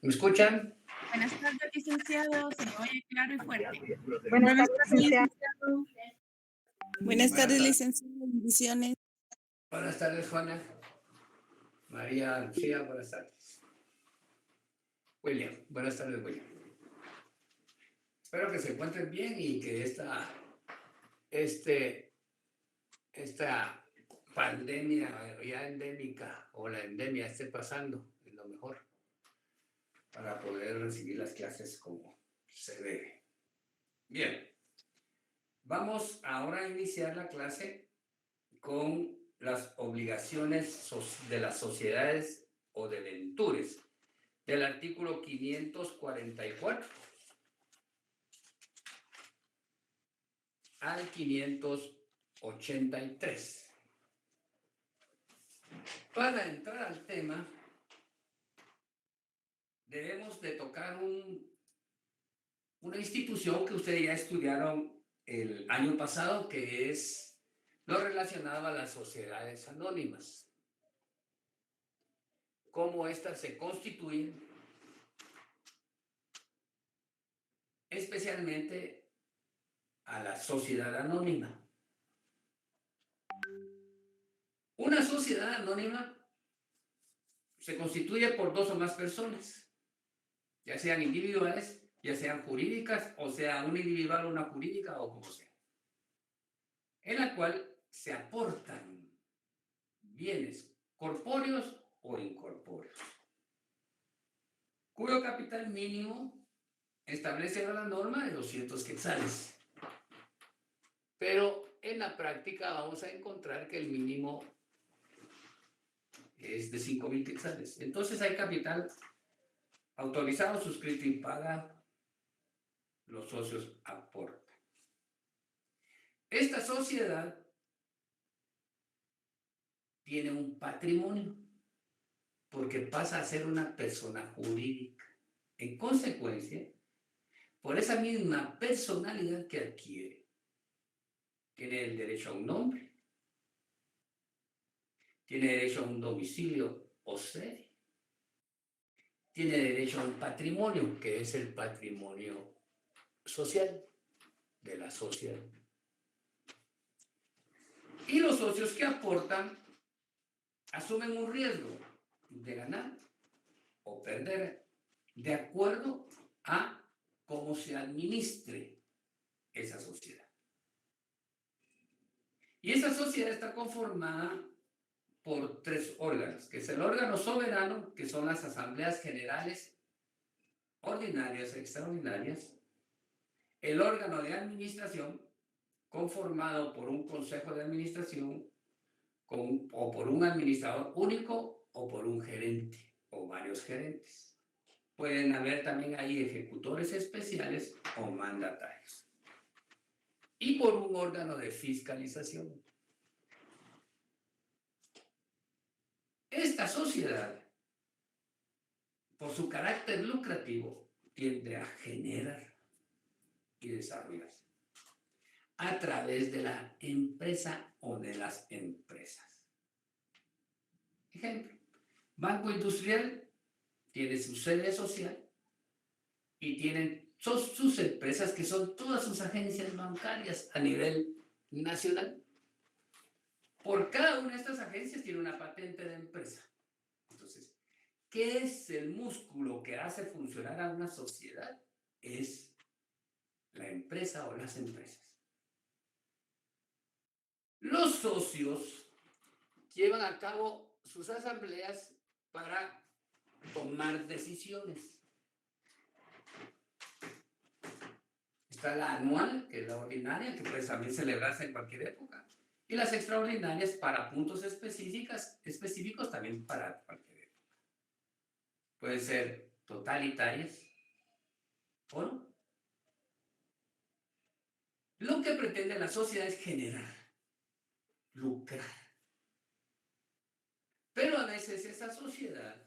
¿Me escuchan? Buenas tardes, licenciado. Se le oye claro y fuerte. Buenas Buenas tardes, tardes, licenciada. licenciado. Buenas Buenas tardes, tardes. licenciado. Bendiciones. Buenas tardes, Juana. María Lucía, buenas tardes. William, buenas tardes, William. Espero que se encuentren bien y que esta pandemia ya endémica o la endemia esté pasando, es lo mejor, para poder recibir las clases como se debe. Bien, vamos ahora a iniciar la clase con las obligaciones de las sociedades o debentures del artículo 544 al 583. Para entrar al tema, debemos de tocar una institución que ustedes ya estudiaron el año pasado, que es lo relacionado a las sociedades anónimas. Cómo éstas se constituyen, especialmente a la sociedad anónima. Una sociedad anónima se constituye por dos o más personas, ya sean individuales, ya sean jurídicas, o sea, un individual o una jurídica, o como sea, en la cual se aportan bienes corpóreos o incorpóreos, cuyo capital mínimo establece la norma de 200 quetzales. Pero en la práctica vamos a encontrar que el mínimo es de 5,000 quetzales. Entonces hay capital autorizado, suscrito y paga, los socios aportan. Esta sociedad tiene un patrimonio porque pasa a ser una persona jurídica. En consecuencia, por esa misma personalidad que adquiere, tiene el derecho a un nombre, tiene derecho a un domicilio o sede, tiene derecho a un patrimonio, que es el patrimonio social de la sociedad. Y los socios que aportan asumen un riesgo de ganar o perder de acuerdo a cómo se administre esa sociedad. Y esa sociedad está conformada por tres órganos, que es el órgano soberano, que son las asambleas generales ordinarias e extraordinarias, el órgano de administración, conformado por un consejo de administración o por un administrador único o por un gerente o varios gerentes. Pueden haber también ahí ejecutores especiales o mandatarios. Y por un órgano de fiscalización. Esta sociedad, por su carácter lucrativo, tiende a generar y desarrollarse a través de la empresa o de las empresas. Ejemplo, Banco Industrial tiene su sede social y tienen sus empresas, que son todas sus agencias bancarias a nivel nacional. Por cada una de estas agencias tiene una patente de empresa. Entonces, ¿qué es el músculo que hace funcionar a una sociedad? Es la empresa o las empresas. Los socios llevan a cabo sus asambleas para tomar decisiones. Está la anual, que es la ordinaria, que puede también celebrarse en cualquier época. Y las extraordinarias para puntos específicos también para cualquier época. Pueden ser totalitarias o no. Lo que pretende la sociedad es generar, lucrar. Pero a veces esa sociedad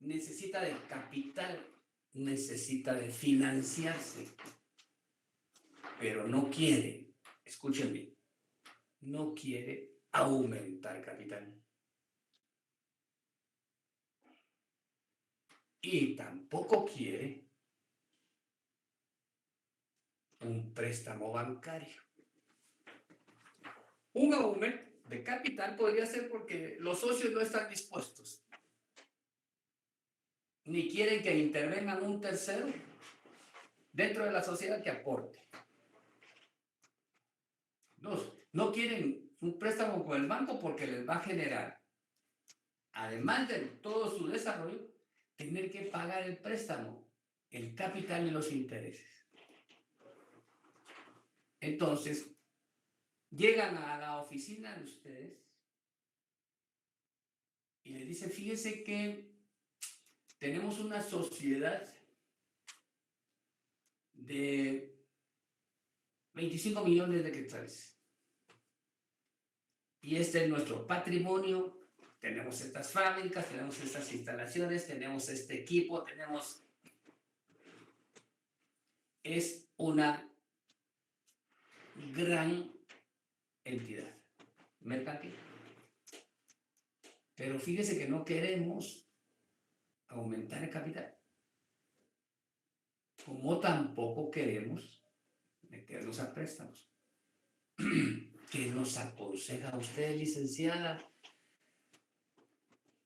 necesita de capital, necesita de financiarse, pero no quiere, escúchenme, no quiere aumentar capital. y tampoco quiere un préstamo bancario. Un aumento de capital podría ser porque los socios no están dispuestos, ni quieren que intervengan un tercero dentro de la sociedad que aporte. Dos, no quieren un préstamo con el banco porque les va a generar, además de todo su desarrollo, tener que pagar el préstamo, el capital y los intereses. Entonces, llegan a la oficina de ustedes y les dicen, fíjense que tenemos una sociedad de 25 millones de quetzales. Y este es nuestro patrimonio. Tenemos estas fábricas, tenemos estas instalaciones, tenemos este equipo, tenemos... Es una gran entidad mercantil. Pero fíjese que no queremos aumentar el capital. Como tampoco queremos meternos a préstamos. ¿Qué nos aconseja usted, licenciada?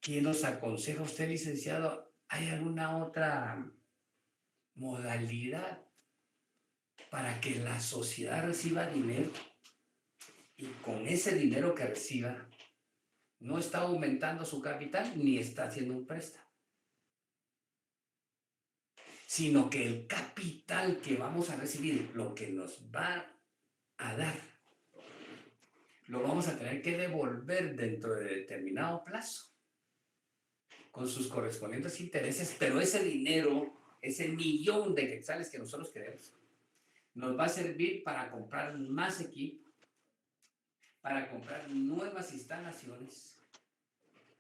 ¿Qué nos aconseja usted, licenciado? ¿Hay alguna otra modalidad para que la sociedad reciba dinero y con ese dinero que reciba no está aumentando su capital ni está haciendo un préstamo, sino que el capital que vamos a recibir, lo que nos va a dar, lo vamos a tener que devolver dentro de determinado plazo con sus correspondientes intereses, pero ese dinero, ese millón de quetzales que nosotros queremos, nos va a servir para comprar más equipo, para comprar nuevas instalaciones,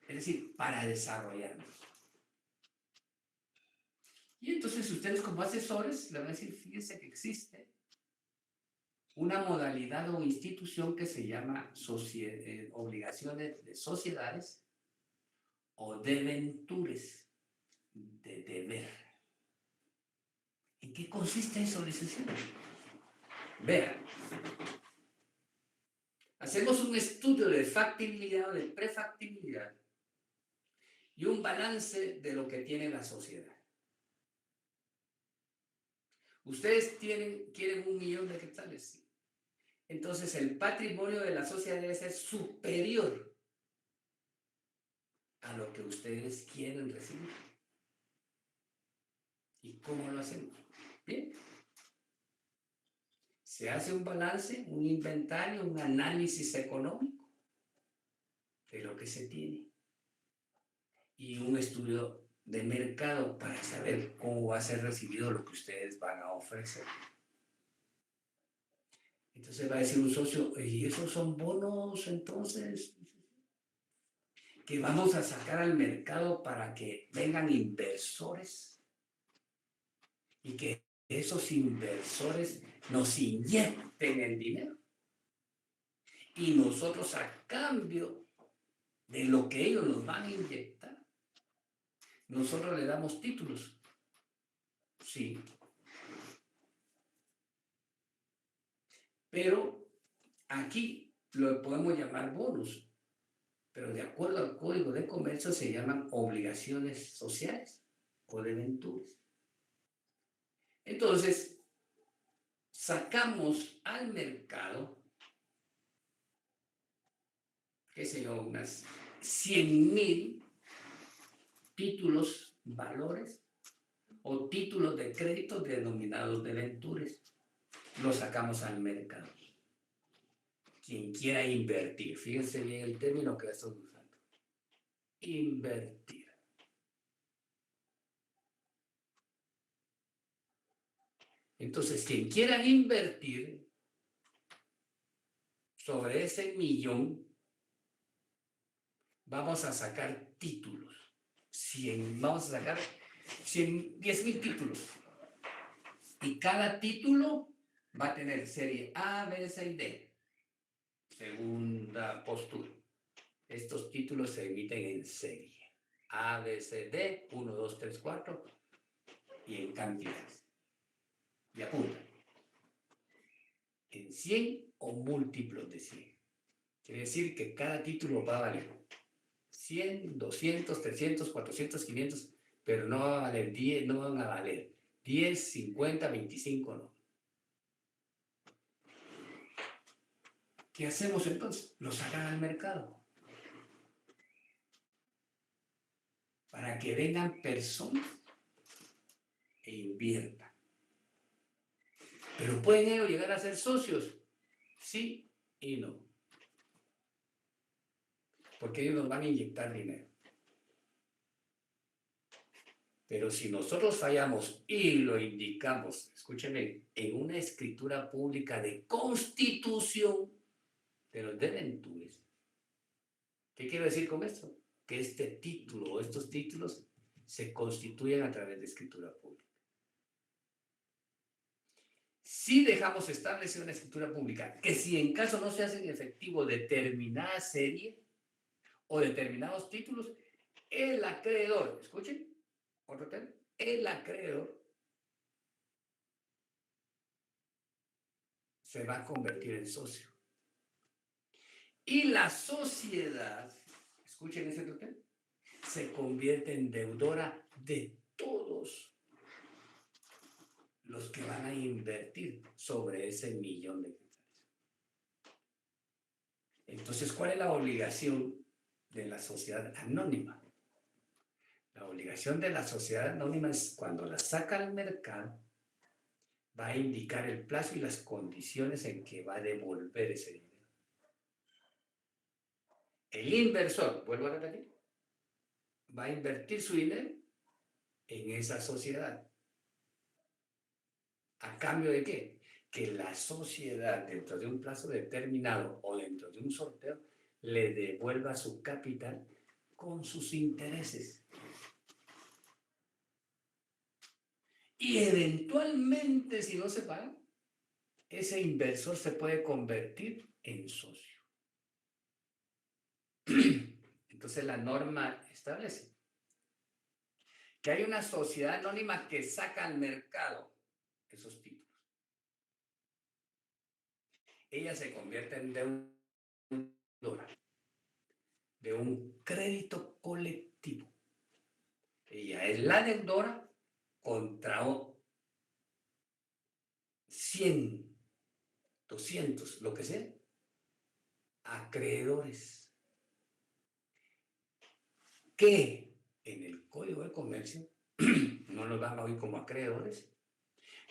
es decir, para desarrollarnos. Y entonces ustedes como asesores le van a decir, fíjense que existe una modalidad o institución que se llama obligaciones de sociedades o debentures, de deber. ¿En qué consiste eso, licenciado? Vean, hacemos un estudio de factibilidad o de prefactibilidad y un balance de lo que tiene la sociedad. Ustedes quieren 1 millón de quetzales, sí. Entonces el patrimonio de la sociedad debe ser superior a lo que ustedes quieren recibir. ¿Y cómo lo hacemos? Bien. Se hace un balance, un inventario, un análisis económico de lo que se tiene y un estudio de mercado para saber cómo va a ser recibido lo que ustedes van a ofrecer. Entonces va a decir un socio, ¿y esos son bonos entonces que vamos a sacar al mercado para que vengan inversores y que esos inversores nos inyecten el dinero? Y nosotros a cambio de lo que ellos nos van a inyectar, nosotros le damos títulos. Sí. Pero aquí lo podemos llamar bonos, pero de acuerdo al Código de Comercio se llaman obligaciones sociales o debentures. Entonces, sacamos al mercado, qué sé yo, unas 100,000 títulos, valores o títulos de crédito denominados debentures. Los sacamos al mercado. Quien quiera invertir, fíjense bien el término que estoy usando. Invertir. Entonces, quien quiera invertir sobre ese millón, vamos a sacar títulos. Vamos a sacar 10,000 títulos. Y cada título va a tener serie A, B, C y D. Segunda postura. Estos títulos se emiten en serie. A, B, C, D, 1, 2, 3, 4, y en cantidades. Y apunta. En 100 o múltiplos de 100. Quiere decir que cada título va a valer 100, 200, 300, 400, 500, pero no va a valer 10, no van a valer 10, 50, 25, no. ¿Qué hacemos entonces? Lo sacan al mercado. Para que vengan personas e inviertan. Pero pueden ellos llegar a ser socios, sí y no. Porque ellos nos van a inyectar dinero. Pero si nosotros fallamos y lo indicamos, escúchenme, en una escritura pública de constitución de los deventures, ¿qué quiero decir con esto? Que este título o estos títulos se constituyen a través de escritura pública. Si dejamos establecida una escritura pública, que si en caso no se hacen efectivo determinada serie o determinados títulos, el acreedor, escuchen, otro tema, el acreedor se va a convertir en socio. Y la sociedad, escuchen ese otro tema, se convierte en deudora de todos los que van a invertir sobre ese millón de quetzales. Entonces, ¿cuál es la obligación de la sociedad anónima? La obligación de la sociedad anónima es cuando la saca al mercado, va a indicar el plazo y las condiciones en que va a devolver ese dinero. El inversor, vuelvo a repetir, va a invertir su dinero en esa sociedad. ¿A cambio de qué? Que la sociedad, dentro de un plazo determinado o dentro de un sorteo, le devuelva su capital con sus intereses. Y eventualmente, si no se paga, ese inversor se puede convertir en socio. Entonces la norma establece que hay una sociedad anónima que saca al mercado esos títulos. Ella se convierte en deudora de un crédito colectivo. Ella es la deudora contra 100, 200, lo que sea, acreedores que en el Código de Comercio no los van a oír como acreedores,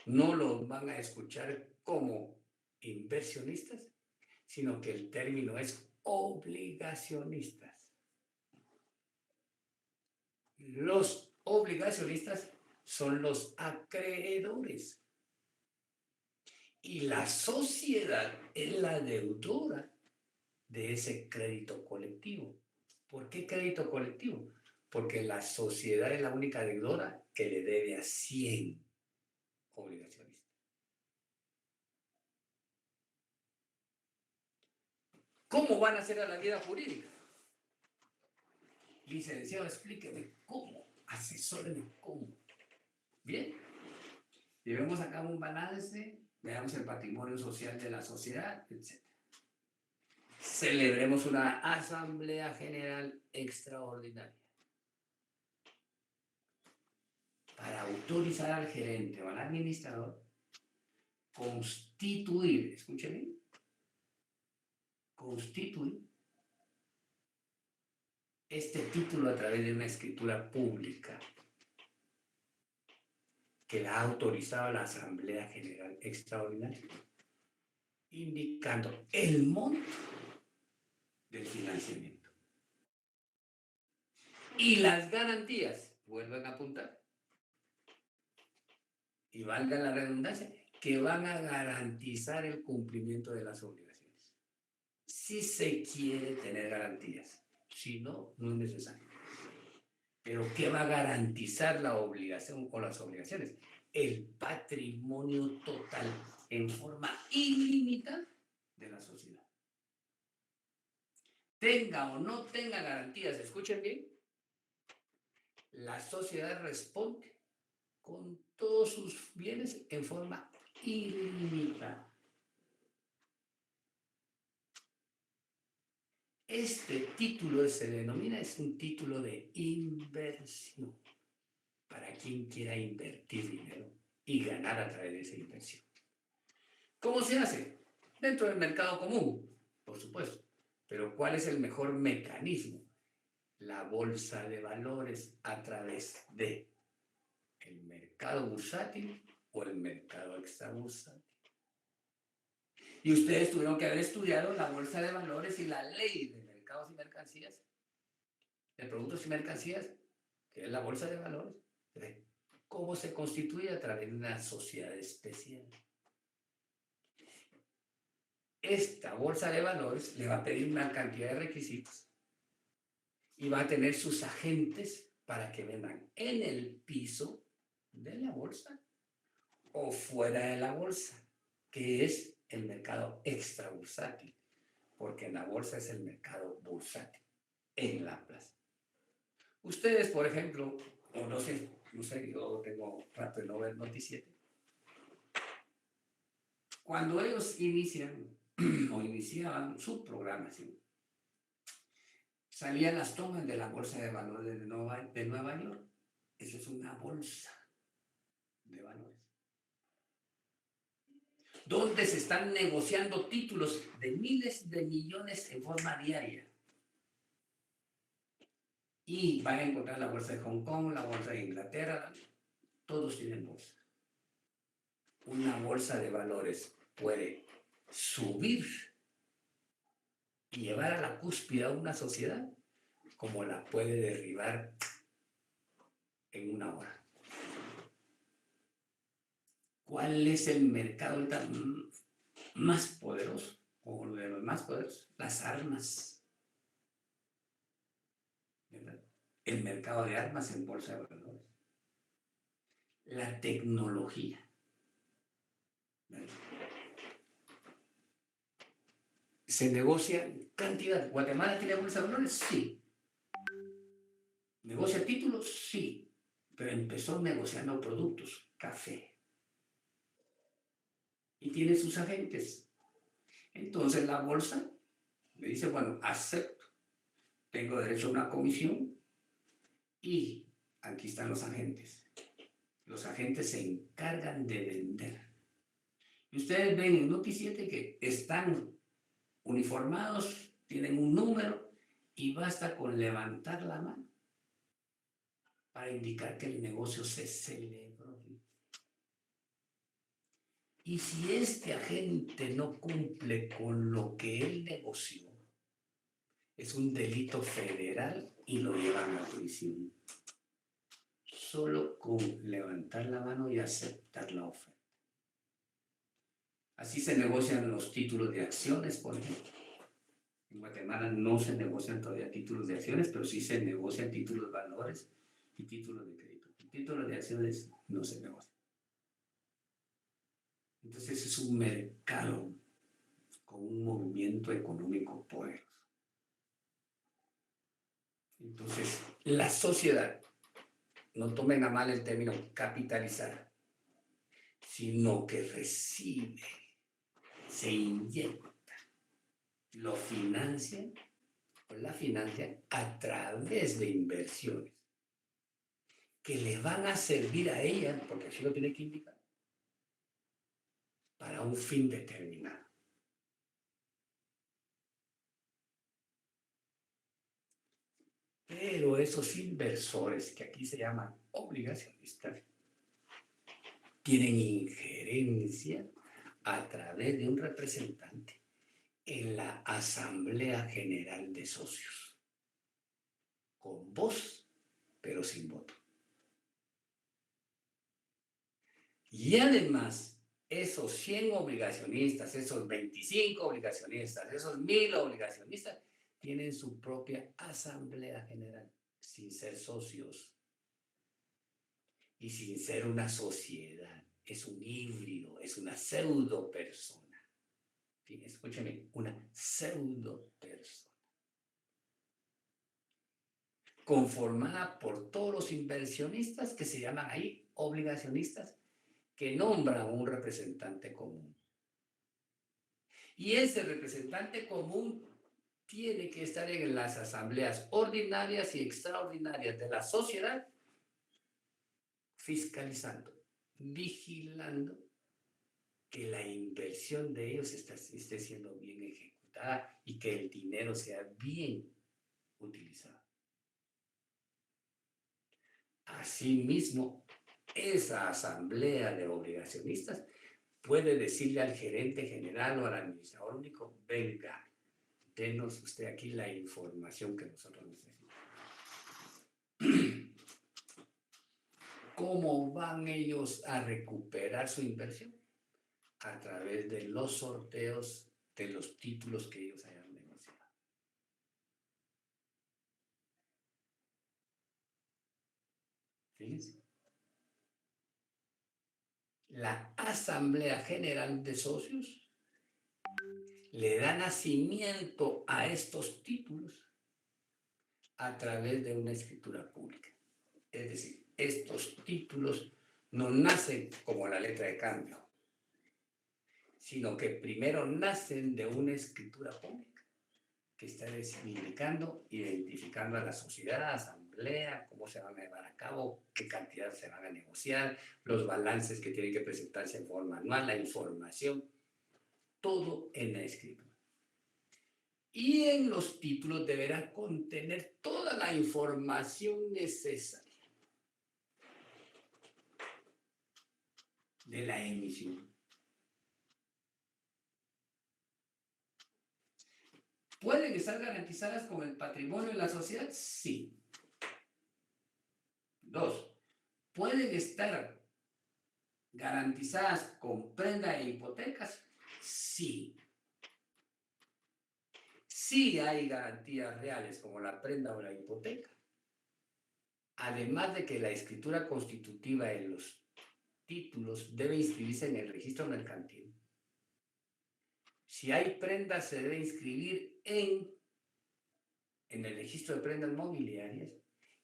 no los van a escuchar como inversionistas, sino que el término es obligacionistas. Los obligacionistas son los acreedores. Y la sociedad es la deudora de ese crédito colectivo. ¿Por qué crédito colectivo? Porque la sociedad es la única deudora que le debe a 100 obligacionistas. ¿Cómo van a hacer a la vida jurídica? Licenciado, explíqueme cómo, asesóreme cómo. Bien, llevemos a cabo un balance, veamos el patrimonio social de la sociedad, etc. Celebremos una asamblea general extraordinaria para autorizar al gerente o al administrador constituir, escúcheme, constituir este título a través de una escritura pública que la ha autorizado la Asamblea General Extraordinaria, indicando el monto del financiamiento y las garantías, vuelven a apuntar, y valga la redundancia, que van a garantizar el cumplimiento de las obligaciones. Si se quiere tener garantías, si no, no es necesario. Pero ¿qué va a garantizar la obligación o las obligaciones? El patrimonio total en forma ilimitada de la sociedad. Tenga o no tenga garantías, escuchen bien, La sociedad responde con todos sus bienes en forma ilimitada. Este título se denomina, es un título de inversión para quien quiera invertir dinero y ganar a través de esa inversión. ¿Cómo se hace? Dentro del mercado común, por supuesto. Pero ¿cuál es el mejor mecanismo? La bolsa de valores a través de el mercado bursátil o el mercado extrabursátil. Y ustedes tuvieron que haber estudiado la bolsa de valores y la ley de mercados y mercancías, de productos y mercancías, que es la bolsa de valores, de cómo se constituye a través de una sociedad especial. Esta bolsa de valores le va a pedir una cantidad de requisitos y va a tener sus agentes para que vendan en el piso de la bolsa o fuera de la bolsa, que es el mercado extrabursátil, porque en la bolsa es el mercado bursátil, en la plaza. Ustedes, por ejemplo, o no sé, yo tengo rato de no ver Noticiero. Cuando ellos inician o iniciaban su programación, salían las tomas de la bolsa de valores de Nueva York. Eso es una bolsa de valores, donde se están negociando títulos de miles de millones en forma diaria. Y van a encontrar la bolsa de Hong Kong, la bolsa de Inglaterra, todos tienen bolsa. Una bolsa de valores puede subir y llevar a la cúspide a una sociedad, como la puede derribar en una hora. ¿Cuál es el mercado más poderoso? O uno de los más poderosos, las armas. ¿Verdad? El mercado de armas en bolsa de valores. La tecnología. ¿Verdad? ¿Se negocia cantidad? ¿Guatemala tiene bolsa de valores? Sí. ¿Negocia títulos? Sí. Pero empezó negociando productos, café. Y tiene sus agentes. Entonces la bolsa le dice, bueno, acepto, tengo derecho a una comisión y aquí están los agentes. Los agentes se encargan de vender. Y ustedes ven en Noticiero que están uniformados, tienen un número y basta con levantar la mano para indicar que el negocio se celebró. Y si este agente no cumple con lo que él negoció, es un delito federal y lo llevan a prisión. Solo con levantar la mano y aceptar la oferta. Así se negocian los títulos de acciones, por ejemplo. En Guatemala no se negocian todavía títulos de acciones, pero sí se negocian títulos de valores y títulos de crédito. Títulos de acciones no se negocian. Entonces es un mercado con un movimiento económico poderoso. Entonces, la sociedad, no tomen a mal el término capitalizar, sino que recibe, se inyecta, lo financia o la financia a través de inversiones que le van a servir a ella, porque así lo tiene que indicar, para un fin determinado. Pero esos inversores, que aquí se llaman obligacionistas, tienen injerencia a través de un representante en la Asamblea General de Socios, con voz, pero sin voto. Y además, esos 100 obligacionistas, esos 25 obligacionistas, esos 1000 obligacionistas, tienen su propia Asamblea General, sin ser socios y sin ser una sociedad. Es un híbrido, es una pseudo persona. Escúchame, una pseudo persona. conformada por todos los inversionistas que se llaman ahí obligacionistas, que nombran un representante común. Y ese representante común tiene que estar en las asambleas ordinarias y extraordinarias de la sociedad, fiscalizando, vigilando que la inversión de ellos esté siendo bien ejecutada y que el dinero sea bien utilizado. Asimismo, esa asamblea de obligacionistas puede decirle al gerente general o al administrador único: venga, denos usted aquí la información que nosotros necesitamos. ¿Cómo van ellos a recuperar su inversión? A través de los sorteos de los títulos que ellos hayan negociado. Fíjense. La Asamblea General de Socios le da nacimiento a estos títulos a través de una escritura pública. Es decir, estos títulos no nacen como la letra de cambio, sino que primero nacen de una escritura pública que está indicando, identificando a la sociedad, a la asamblea, cómo se van a llevar a cabo, qué cantidad se van a negociar, los balances que tienen que presentarse en forma anual, la información, todo en la escritura. Y en los títulos deberá contener toda la información necesaria de la emisión. ¿Pueden estar garantizadas con el patrimonio de la sociedad? Sí. 2. ¿Pueden estar garantizadas con prenda e hipotecas? Sí. Sí hay garantías reales como la prenda o la hipoteca. Además de que la escritura constitutiva de los títulos debe inscribirse en el registro mercantil. Si hay prendas, se debe inscribir en el registro de prendas mobiliarias,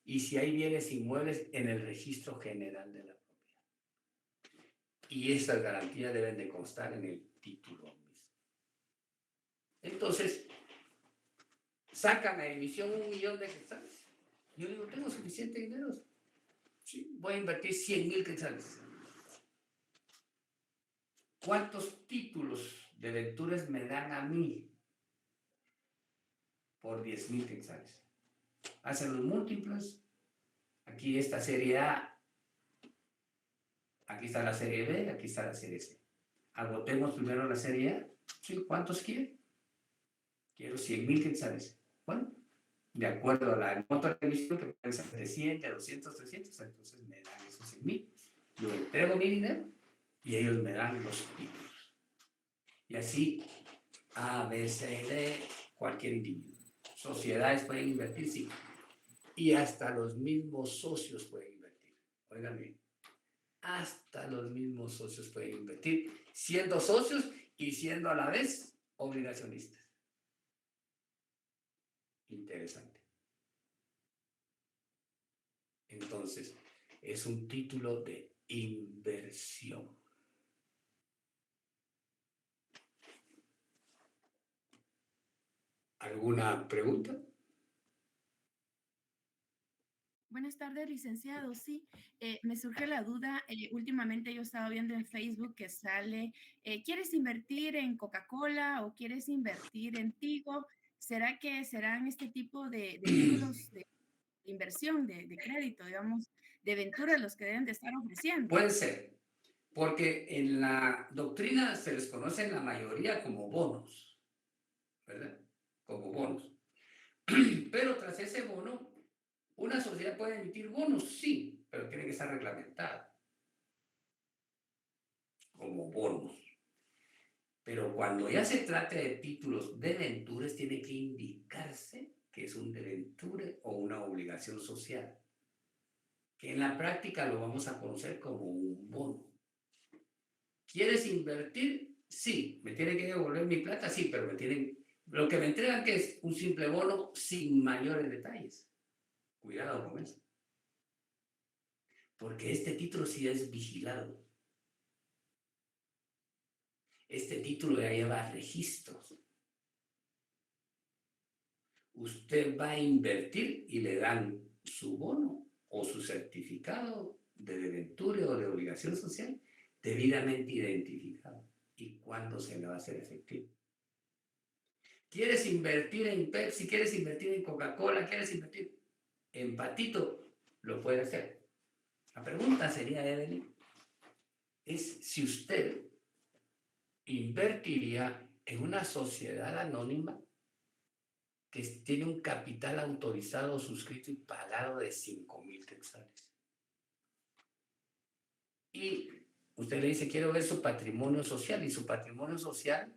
y si hay bienes inmuebles, en el registro general de la propiedad. Y esas garantías deben de constar en el título mismo. Entonces, sacan a emisión 1 millón de quetzales. Yo digo, tengo suficiente dinero. Sí, voy a invertir 100,000 quetzales. ¿Cuántos títulos de venturas me dan a mí por 10,000 quetzales? Hacen los múltiplos. Aquí esta serie A, aquí está la serie B, aquí está la serie C. Agotemos primero la serie A. ¿Sí? ¿Cuántos quiero? Quiero 100,000 quetzales. Bueno, de acuerdo a la nota de emisión, que pueden ser de 100, de 200, 300, entonces me dan esos 100,000. Yo entrego mi dinero y ellos me dan los títulos. Y así, A, B, C, D, cualquier individuo. Sociedades pueden invertir, sí. Y hasta los mismos socios pueden invertir. Oigan bien, hasta los mismos socios pueden invertir, siendo socios y siendo a la vez obligacionistas. Interesante. Entonces, es un título de inversión. ¿Alguna pregunta? Buenas tardes, licenciado. Sí, me surge la duda. Últimamente yo estaba viendo en Facebook que sale, ¿quieres invertir en Coca-Cola o quieres invertir en Tigo? ¿Será que serán este tipo de títulos de inversión, de crédito, digamos, de ventura los que deben de estar ofreciendo? Puede ser, porque en la doctrina se les conoce en la mayoría como bonos, ¿verdad? Como bonos. Pero tras ese bono, una sociedad puede emitir bonos, sí, pero tiene que estar reglamentada como bonos. Pero cuando ya se trata de títulos de venturas, tiene que indicarse que es un deventure o una obligación social, que en la práctica lo vamos a conocer como un bono. ¿Quieres invertir? Sí. ¿Me tienen que devolver mi plata? Sí, pero lo que me entregan que es un simple bono sin mayores detalles. Cuidado con eso. Porque este título sí es vigilado. Este título ya lleva registros. Usted va a invertir y le dan su bono o su certificado de debenture o de obligación social debidamente identificado. ¿Y cuándo se le va a hacer efectivo? ¿Quieres invertir en Pepsi? ¿Quieres invertir en Coca-Cola? ¿Quieres invertir en Patito? Lo puede hacer. La pregunta sería, Evelyn, es si usted invertiría en una sociedad anónima que tiene un capital autorizado, suscrito y pagado de 5,000 quetzales. Y usted le dice, quiero ver su patrimonio social, y su patrimonio social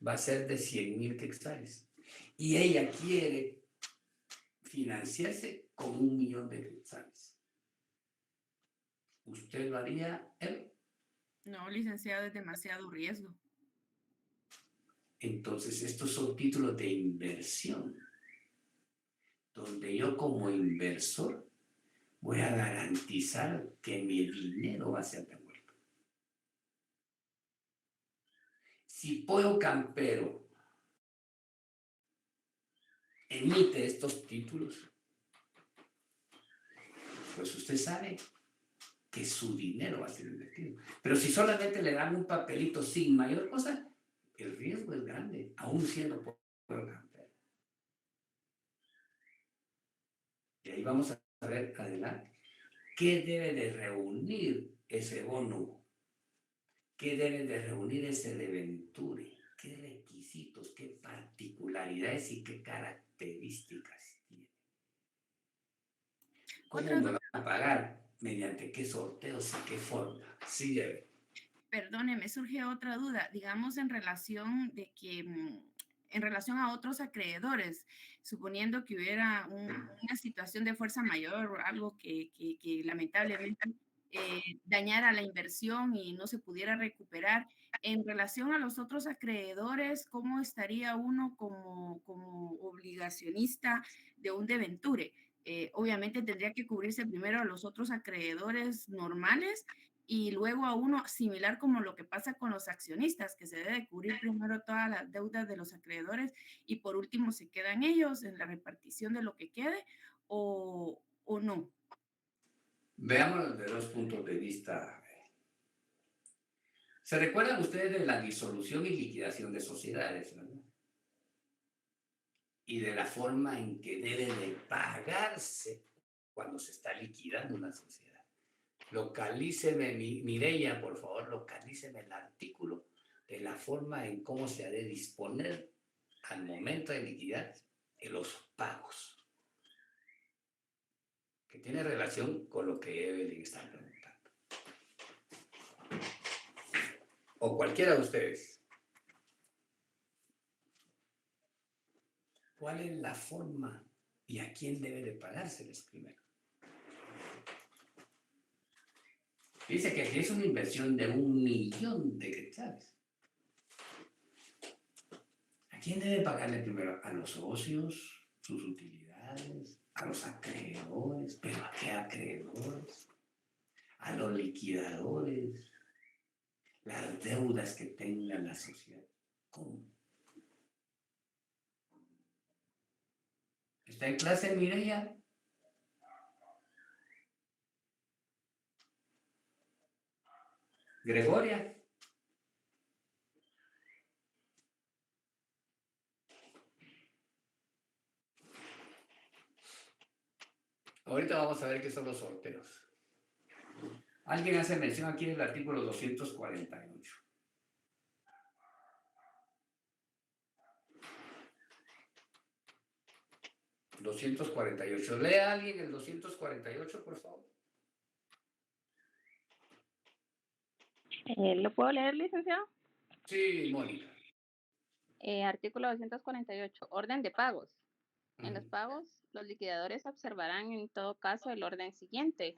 va a ser de 100,000 quetzales. Y ella quiere financiarse con 1,000,000 de quetzales. ¿Usted lo haría, él? No, licenciado, es demasiado riesgo. Entonces, estos son títulos de inversión, donde yo como inversor voy a garantizar que mi dinero va a ser devuelto. Si Pollo Campero emite estos títulos, pues usted sabe que su dinero va a ser invertido. Pero si solamente le dan un papelito sin mayor cosa, el riesgo es grande, aún siendo Pollo Campero. Y ahí vamos a ver adelante. ¿Qué debe de reunir ese bono? ¿Qué debe de reunir ese debenture? ¿Qué requisitos, qué particularidades y qué características tiene? ¿Cómo Otra me duda, van a pagar? ¿Mediante qué sorteos y qué forma? Sí, debe. perdone, me surge otra duda, digamos en relación de que, en relación a otros acreedores, suponiendo que hubiera una situación de fuerza mayor, algo que lamentablemente dañara la inversión y no se pudiera recuperar, en relación a los otros acreedores, ¿cómo estaría uno como obligacionista de un debenture? Obviamente tendría que cubrirse primero a los otros acreedores normales y luego a uno similar como lo que pasa con los accionistas, que se debe cubrir primero todas las deudas de los acreedores y por último se quedan ellos en la repartición de lo que quede o no. Veámoslo de dos puntos de vista. ¿Se recuerdan ustedes de la disolución y liquidación de sociedades, ¿verdad? Y de la forma en que debe de pagarse cuando se está liquidando una sociedad? Localíceme, Mireya, por favor, localíceme el artículo de la forma en cómo se ha de disponer al momento de liquidar en los pagos, que tiene relación con lo que Evelyn está preguntando. O cualquiera de ustedes. ¿Cuál es la forma y a quién debe de pagárseles primero? Dice que aquí es una inversión de 1,000,000 de quetzales. ¿A quién debe pagarle primero? A los socios, sus utilidades, a los acreedores, pero ¿a qué acreedores? A los liquidadores, las deudas que tenga la sociedad. ¿Cómo? ¿Está en clase, Mireya? Gregoria. Ahorita vamos a ver qué son los sorteos. Alguien hace mención aquí del artículo 248. ...248. Lea alguien el 248, por favor. ¿Lo puedo leer, licenciado? Sí, Mónica. Artículo 248. Orden de pagos. En los pagos, los liquidadores observarán en todo caso el orden siguiente.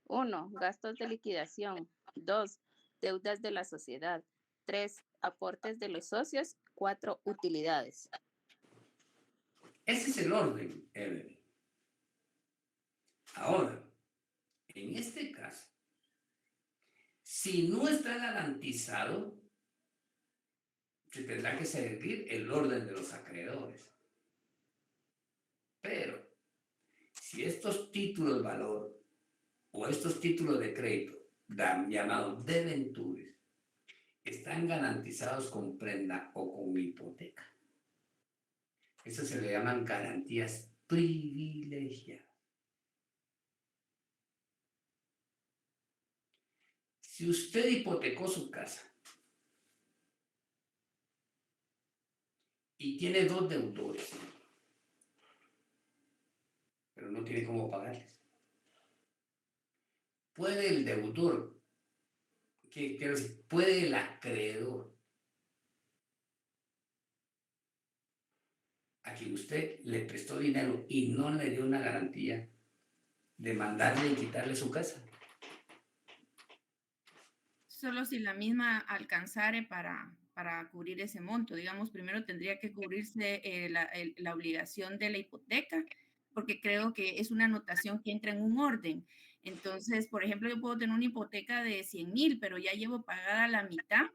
1. Gastos de liquidación. 2. Deudas de la sociedad. 3. Aportes de los socios. 4. Utilidades. Ese es el orden, Evelyn. Ahora, en este caso, si no está garantizado, se tendrá que seguir el orden de los acreedores. Pero si estos títulos de valor o estos títulos de crédito, llamados debentures, están garantizados con prenda o con hipoteca, eso se le llaman garantías privilegiadas. Si usted hipotecó su casa y tiene 2 deudores, pero no tiene cómo pagarles, puede el deudor, quiero decir, puede el acreedor, a quien usted le prestó dinero y no le dio una garantía, demandarle y quitarle su casa. Solo si la misma alcanzare para cubrir ese monto. Digamos, primero tendría que cubrirse la obligación de la hipoteca, porque creo que es una anotación que entra en un orden. Entonces, por ejemplo, yo puedo tener una hipoteca de 100,000, pero ya llevo pagada la mitad,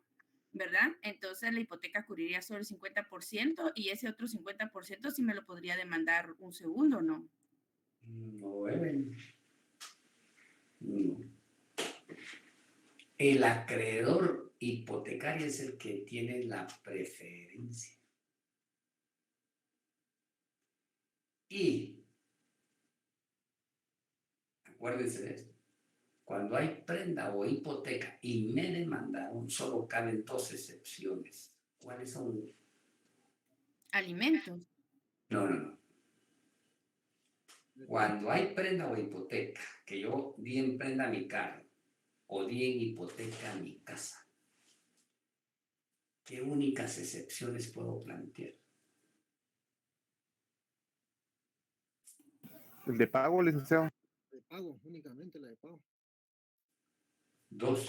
¿verdad? Entonces la hipoteca cubriría solo el 50% y ese otro 50% sí me lo podría demandar un segundo, ¿no? No, no. El acreedor hipotecario es el que tiene la preferencia. Y acuérdense de esto, cuando hay prenda o hipoteca y me demandaron, solo caben 2 excepciones. ¿Cuáles son? Alimentos. No. Cuando hay prenda o hipoteca, que yo di en prenda mi carro o di en hipoteca mi casa, ¿qué únicas excepciones puedo plantear? El de pago, licenciado. De pago, únicamente la de pago. 2.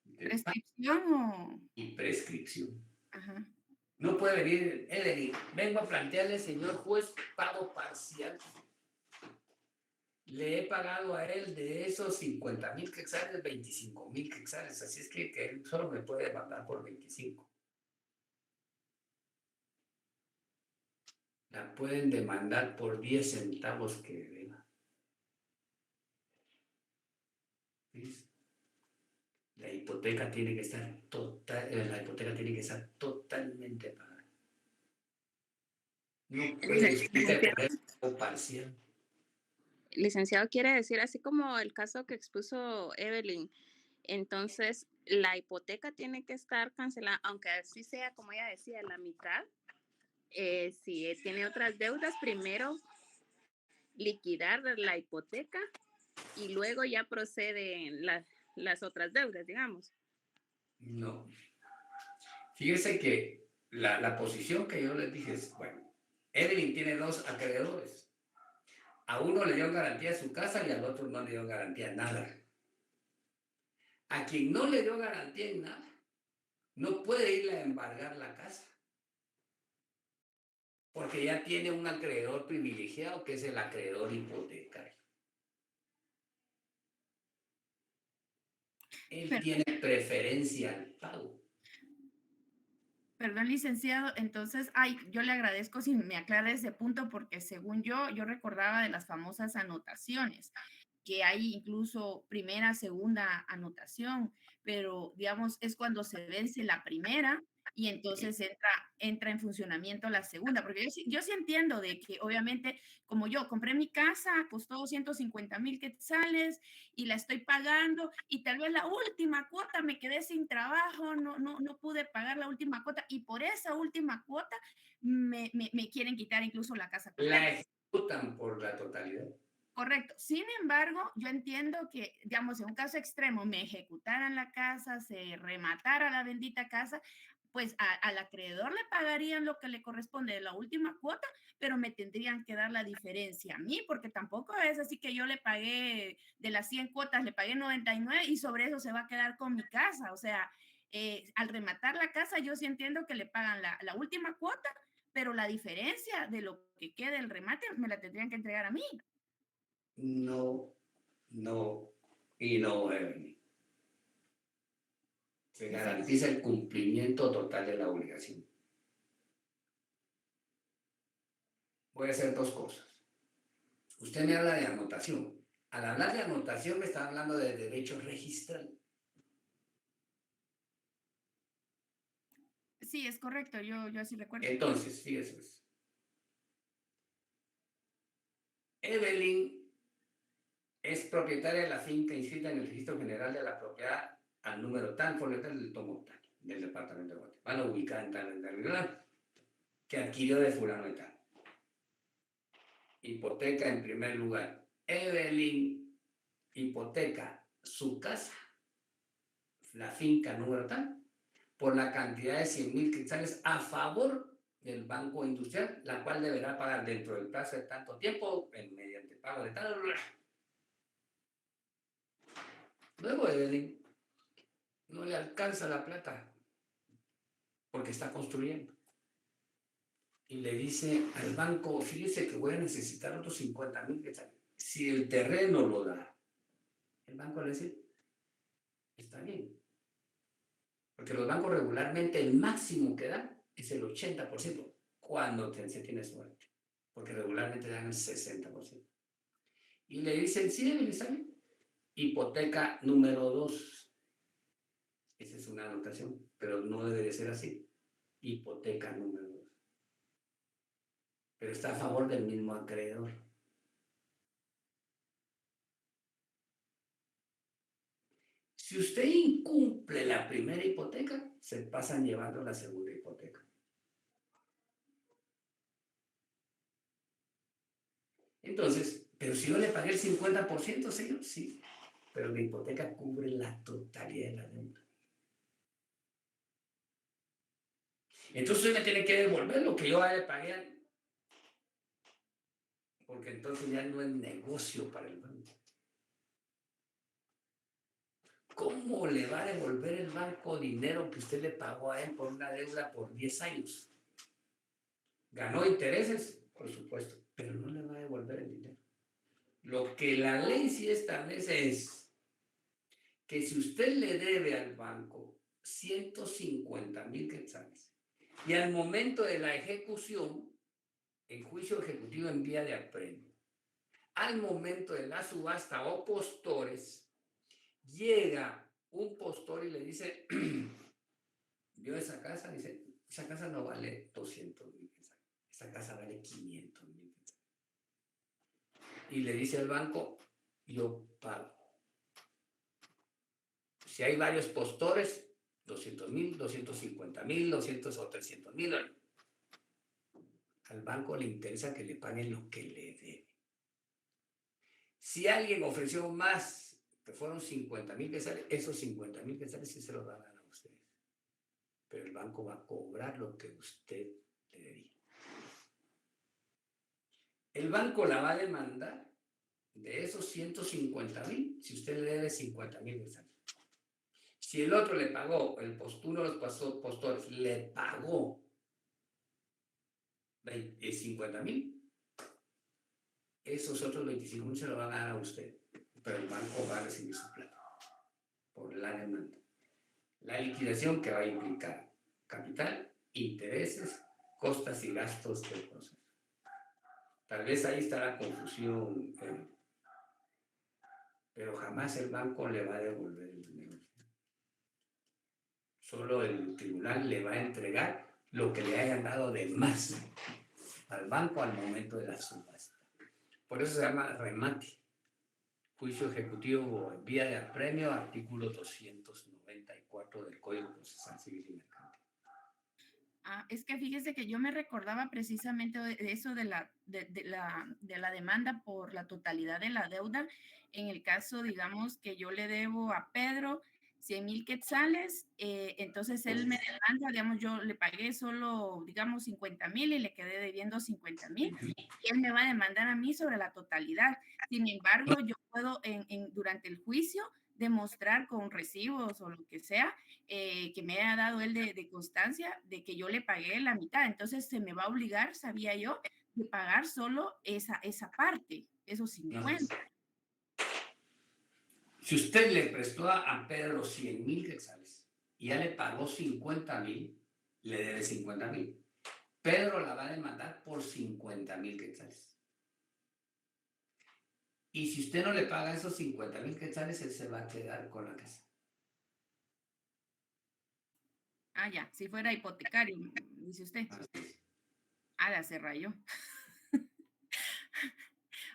De pago ¿Prescripción o...? y prescripción. Ajá. No puede venir, Evelyn, vengo a plantearle, señor juez, pago parcial. Le he pagado a él de esos 50,000 quetzales, 25,000 quetzales, así es que él solo me puede demandar por 25. La pueden demandar por 10 centavos que deba. ¿Sí? La hipoteca tiene que estar totalmente pagada. No puede usted poner pago parcial. Licenciado, quiere decir, así como el caso que expuso Evelyn, entonces la hipoteca tiene que estar cancelada, aunque así sea, como ella decía, la mitad. Si tiene otras deudas, primero liquidar la hipoteca y luego ya proceden las otras deudas, digamos. No. Fíjese que la posición que yo les dije es, bueno, Evelyn tiene 2 acreedores. A uno le dio garantía su casa y al otro no le dio garantía nada. A quien no le dio garantía en nada, no puede irle a embargar la casa. Porque ya tiene un acreedor privilegiado que es el acreedor hipotecario. Él tiene preferencia al pago. Perdón, licenciado, entonces, yo le agradezco si me aclara ese punto, porque según yo recordaba de las famosas anotaciones, que hay incluso primera, segunda anotación, pero digamos, es cuando se vence la primera y entonces entra en funcionamiento la segunda, porque yo sí entiendo de que obviamente, como yo compré mi casa, costó 250,000 quetzales y la estoy pagando y tal vez la última cuota me quedé sin trabajo, no pude pagar la última cuota y por esa última cuota me quieren quitar incluso la casa completa. La ejecutan por la totalidad. Correcto. Sin embargo, yo entiendo que, digamos, en un caso extremo, me ejecutaran la casa, se rematara la bendita casa, pues al acreedor le pagarían lo que le corresponde de la última cuota, pero me tendrían que dar la diferencia a mí, porque tampoco es así que yo le pagué de las 100 cuotas, le pagué 99 y sobre eso se va a quedar con mi casa. O sea, al rematar la casa, yo sí entiendo que le pagan la última cuota, pero la diferencia de lo que quede el remate me la tendrían que entregar a mí. no, no y no, Evelyn. Se garantiza el cumplimiento total de la obligación. Voy a hacer dos cosas. Usted me habla de anotación. Al hablar de anotación me está hablando de derecho registral. Sí, es correcto, yo así recuerdo. Entonces, fíjese. Pues. Evelyn es propietaria de la finca inscrita en el registro general de la propiedad al número tal, por del tomo tal, del departamento de Guatemala, ubicada en tal lugar, que adquirió de fulano de tal. Hipoteca en primer lugar. Evelyn hipoteca su casa, la finca número tal, por la cantidad de 100,000 quetzales a favor del Banco Industrial, la cual deberá pagar dentro del plazo de tanto tiempo, mediante pago de tal. Luego Evelyn no le alcanza la plata porque está construyendo. Y le dice al banco, fíjese que voy a necesitar otros 50,000 quetzales. Si el terreno lo da, el banco le dice, está bien. Porque los bancos regularmente el máximo que dan es el 80% cuando se tiene suerte. Porque regularmente dan el 60%. Y le dicen, sí, Evelyn, está bien. Hipoteca número 2. Esa es una anotación, pero no debe de ser así. Hipoteca número 2. Pero está a favor del mismo acreedor. Si usted incumple la primera hipoteca, se pasan llevando la segunda hipoteca. Entonces, pero si yo le pagué el 50%, señor, sí, pero la hipoteca cubre la totalidad de la deuda. Entonces usted me tiene que devolver lo que yo le pagué, porque entonces ya no es negocio para el banco. ¿Cómo le va a devolver el banco dinero que usted le pagó a él por una deuda por 10 años? ¿Ganó intereses? Por supuesto, pero no le va a devolver el dinero. Lo que la ley sí establece es que si usted le debe al banco 150,000 quetzales y al momento de la ejecución, en juicio ejecutivo en vía de apremio, al momento de la subasta o postores, llega un postor y le dice, vio esa casa, dice, esa casa no vale 200,000 quetzales, esa casa vale 500,000 quetzales. Y le dice al banco, yo pago. Si hay varios postores, 200,000, 250,000, 200 o 300,000. Al banco le interesa que le paguen lo que le debe. Si alguien ofreció más, que fueron 50,000 quetzales, esos 50,000 quetzales sí se los van a dar a ustedes. Pero el banco va a cobrar lo que usted le debía. El banco la va a demandar de esos 150,000 si usted le debe 50,000 quetzales. Si el otro le pagó, uno de los postores le pagó 50,000, esos otros 25,000 se lo van a dar a usted, pero el banco va a recibir su plata por la demanda. La liquidación que va a implicar capital, intereses, costas y gastos del proceso. Tal vez ahí está la confusión, pero jamás el banco le va a devolver el dinero. Solo el tribunal le va a entregar lo que le hayan dado de más al banco al momento de la subasta. Por eso se llama remate. Juicio ejecutivo en vía de apremio, artículo 294 del Código Procesal Civil y Mercantil. Es que fíjese que yo me recordaba precisamente de eso de la demanda por la totalidad de la deuda. En el caso, digamos, que yo le debo a Pedro 100,000 quetzales, entonces él me demanda, digamos, yo le pagué solo, digamos, 50,000 y le quedé debiendo 50,000 y él me va a demandar a mí sobre la totalidad. Sin embargo, yo puedo durante el juicio demostrar con recibos o lo que sea que me ha dado él de constancia de que yo le pagué la mitad. Entonces se me va a obligar, sabía yo, que pagar solo esa parte, esos No. 50. Si usted le prestó a Pedro 100,000 quetzales y ya le pagó 50,000, le debe 50,000. Pedro la va a demandar por 50,000 quetzales. Y si usted no le paga esos 50,000 quetzales, él se va a quedar con la casa. Ah, ya, si fuera hipotecario, dice usted. Así es. Ah, la se rayó.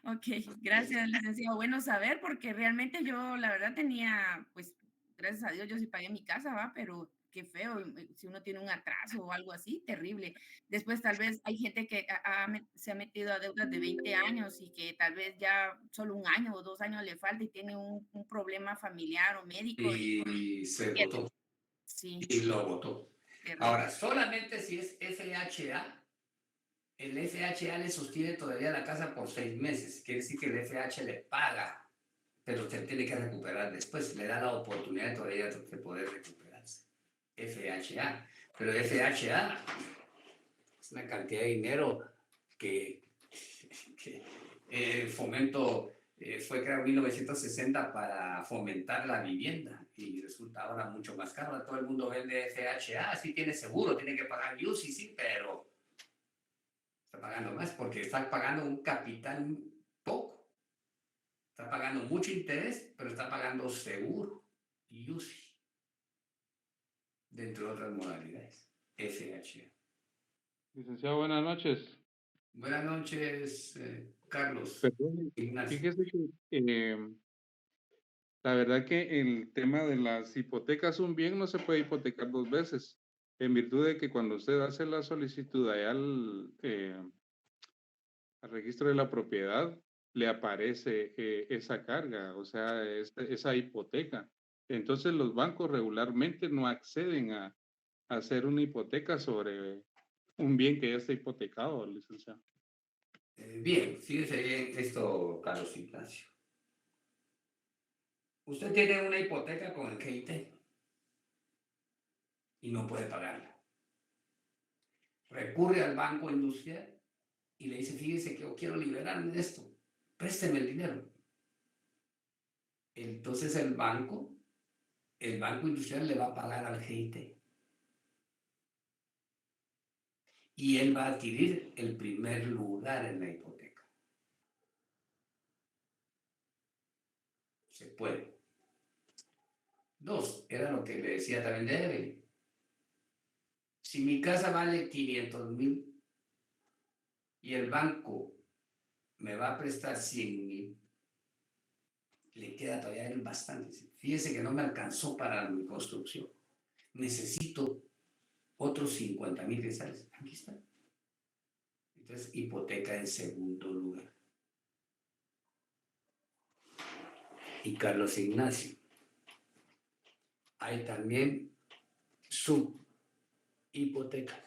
Ok, gracias, licenciado. Bueno saber, porque realmente yo, la verdad, tenía, pues, gracias a Dios, yo sí pagué mi casa, ¿va? Pero qué feo, si uno tiene un atraso o algo así, terrible. Después, tal vez, hay gente que se ha metido a deudas de 20 años y que tal vez ya solo 1 año o 2 años le falta y tiene un problema familiar o médico. Y se pierde. votó. Sí, Y lo votó. terrible. Ahora, solamente si es FHA, el FHA le sostiene todavía la casa por 6 meses. Quiere decir que el FHA le paga, pero usted tiene que recuperar después. Le da la oportunidad todavía de poder recuperarse. FHA. Pero FHA es una cantidad de dinero que Fomento fue creado en 1960 para fomentar la vivienda y resulta ahora mucho más caro. Todo el mundo vende FHA, sí tiene seguro, tiene que pagar UCI, sí, pero está pagando más porque está pagando un capital poco. Está pagando mucho interés, pero está pagando seguro y UCI, dentro de otras modalidades. FHA. Licenciado, buenas noches. Buenas noches, Carlos. Perdón, Ignacio. fíjese que la verdad que el tema de las hipotecas, un bien no se puede hipotecar 2 veces, en virtud de que cuando usted hace la solicitud allá al registro de la propiedad, le aparece esa carga, o sea, esa hipoteca. Entonces los bancos regularmente no acceden a hacer una hipoteca sobre un bien que ya está hipotecado, licenciado. Bien, fíjese bien esto, Carlos Ignacio. Usted tiene una hipoteca con el GIT y no puede pagarla. Recurre al banco industrial y le dice, fíjese que yo quiero liberarme de esto, présteme el dinero. Entonces el banco industrial le va a pagar al GIT. Y él va a adquirir el primer lugar en la hipoteca. Se puede. 2, era lo que le decía también de Evelyn. Si mi casa vale 500,000 y el banco me va a prestar 100,000, le queda todavía bastante. Fíjese que no me alcanzó para mi construcción. Necesito otros 50,000 quetzales. Aquí está. Entonces, hipoteca en segundo lugar. Y Carlos Ignacio. Hay también subhipotecas.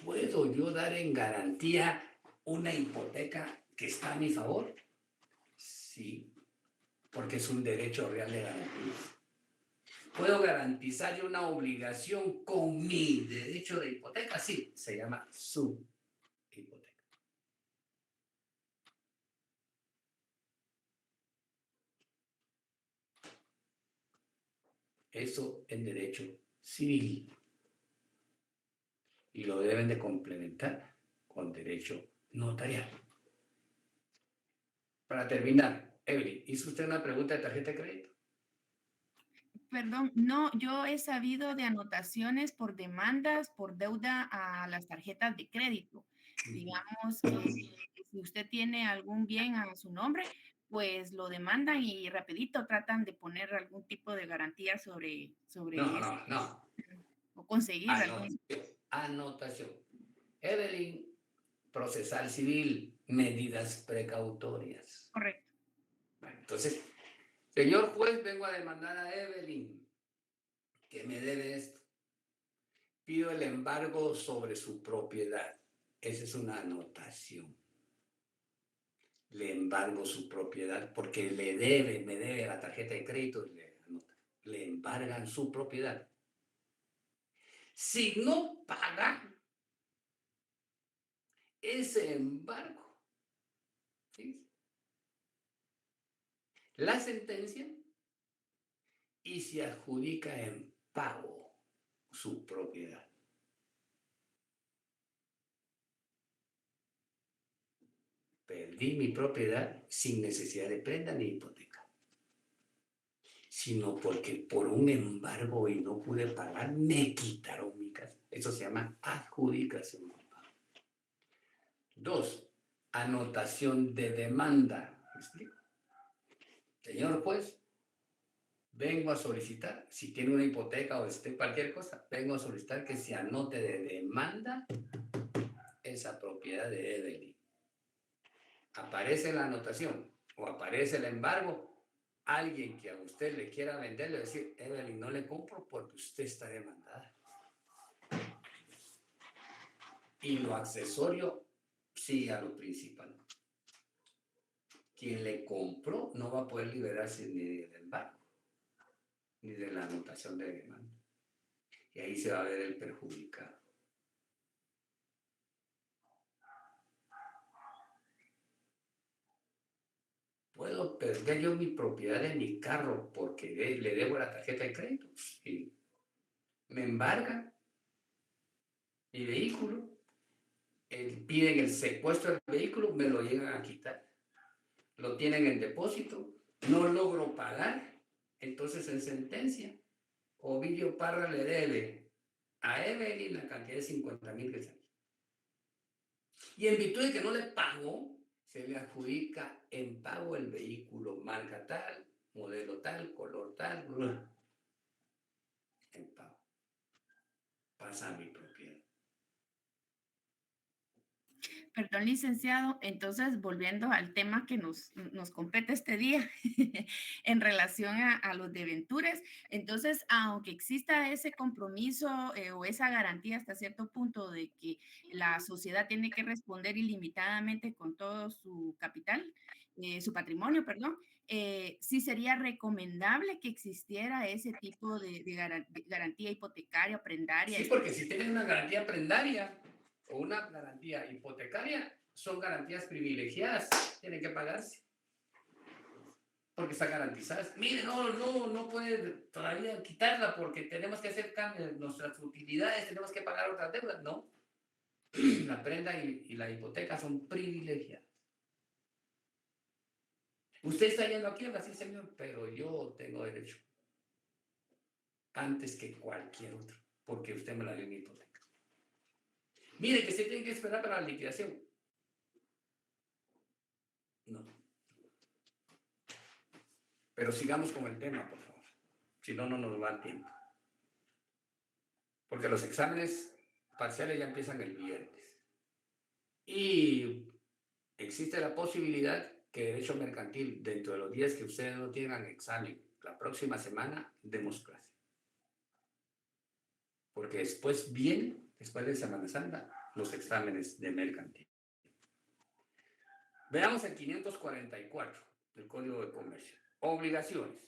¿Puedo yo dar en garantía una hipoteca que está a mi favor? Sí, porque es un derecho real de garantía. ¿Puedo garantizar yo una obligación con mi derecho de hipoteca? Sí, se llama subhipoteca. Eso en derecho civil. Y lo deben de complementar con derecho notarial. Para terminar, Evelyn, ¿hizo usted una pregunta de tarjeta de crédito? Perdón, no, yo he sabido de anotaciones por demandas, por deuda a las tarjetas de crédito. Digamos que si usted tiene algún bien a su nombre, pues lo demandan y rapidito tratan de poner algún tipo de garantía sobre eso, No. o conseguir algún. Anotación. Evelyn, procesal civil, medidas precautorias. Correcto. Bueno, entonces, señor juez, vengo a demandar a Evelyn que me debe esto. Pido el embargo sobre su propiedad. Esa es una anotación. Le embargo su propiedad porque me debe la tarjeta de crédito y le embargan su propiedad. Si no paga ese embargo, ¿sí?, la sentencia, y se adjudica en pago su propiedad. Perdí mi propiedad sin necesidad de prenda ni hipoteca, sino porque por un embargo y no pude pagar, me quitaron mi casa. Eso se llama adjudicación. 2, anotación de demanda. ¿Me explico? Señor juez, vengo a solicitar, si tiene una hipoteca o cualquier cosa, vengo a solicitar que se anote de demanda esa propiedad de Evelyn. Aparece la anotación o aparece el embargo, alguien que a usted le quiera vender, le va a decir, Evelyn, no le compro porque usted está demandada. Y lo accesorio sigue a lo principal. Quien le compró no va a poder liberarse ni del embargo, ni de la anotación de demanda. Y ahí se va a ver el perjudicado. ¿Puedo perder yo mi propiedad de mi carro porque le debo la tarjeta de crédito? Sí. Me embargan mi vehículo, piden el secuestro del vehículo, me lo llegan a quitar. Lo tienen en depósito, no logro pagar, entonces en sentencia, Ovidio Parra le debe a Evelyn la cantidad de 50,000 que salió. Y en virtud de que no le pagó, se le adjudica en pago el vehículo, marca tal, modelo tal, color tal, en pago. Pasa a mi propiedad. Perdón, licenciado. Entonces, volviendo al tema que nos compete este día en relación a los deventures, entonces, aunque exista ese compromiso o esa garantía hasta cierto punto de que la sociedad tiene que responder ilimitadamente con todo su capital, su patrimonio, perdón, sí sería recomendable que existiera ese tipo de garantía hipotecaria, prendaria. Sí, porque si tienen una garantía prendaria o una garantía hipotecaria, son garantías privilegiadas, tienen que pagarse, porque están garantizadas. Mire, no puede todavía quitarla porque tenemos que hacer cambios en nuestras utilidades, tenemos que pagar otras deudas. No, la prenda y la hipoteca son privilegiadas. Usted está yendo a quiebra, sí, señor, pero yo tengo derecho antes que cualquier otro, porque usted me la dio en hipoteca. Mire que se tiene que esperar para la liquidación. No. Pero sigamos con el tema, por favor. Si no, no nos va el tiempo. Porque los exámenes parciales ya empiezan el viernes. Y existe la posibilidad que Derecho Mercantil, dentro de los días que ustedes no tengan examen, la próxima semana, demos clase. Porque después de Semana Santa, los exámenes de mercantil. Veamos el 544 del Código de Comercio. Obligaciones.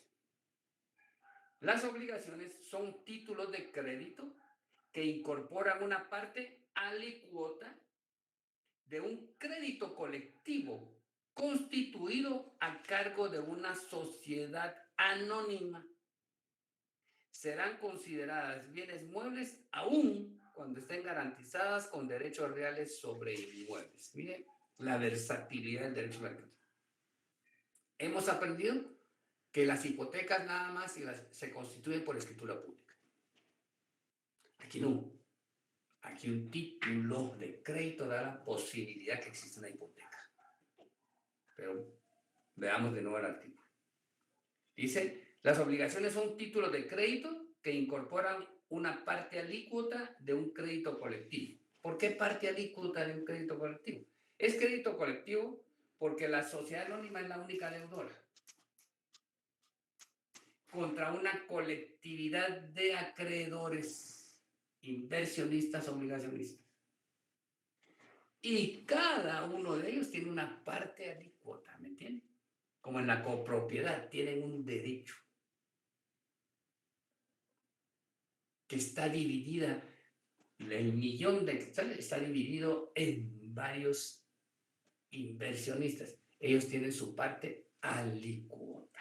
Las obligaciones son títulos de crédito que incorporan una parte alícuota de un crédito colectivo constituido a cargo de una sociedad anónima. Serán consideradas bienes muebles aún cuando estén garantizadas con derechos reales sobre inmuebles. Miren la versatilidad del derecho mercantil. Hemos aprendido que las hipotecas nada más se constituyen por escritura pública. Aquí no. Aquí un título de crédito da la posibilidad que exista una hipoteca. Pero veamos de nuevo el artículo. Dice, las obligaciones son títulos de crédito que incorporan una parte alícuota de un crédito colectivo. ¿Por qué parte alícuota de un crédito colectivo? Es crédito colectivo porque la sociedad anónima es la única deudora contra una colectividad de acreedores, inversionistas, obligacionistas. Y cada uno de ellos tiene una parte alícuota, ¿me entienden? Como en la copropiedad, tienen un derecho que está dividida el millón de quetzales está dividido en varios inversionistas. Ellos tienen su parte alícuota.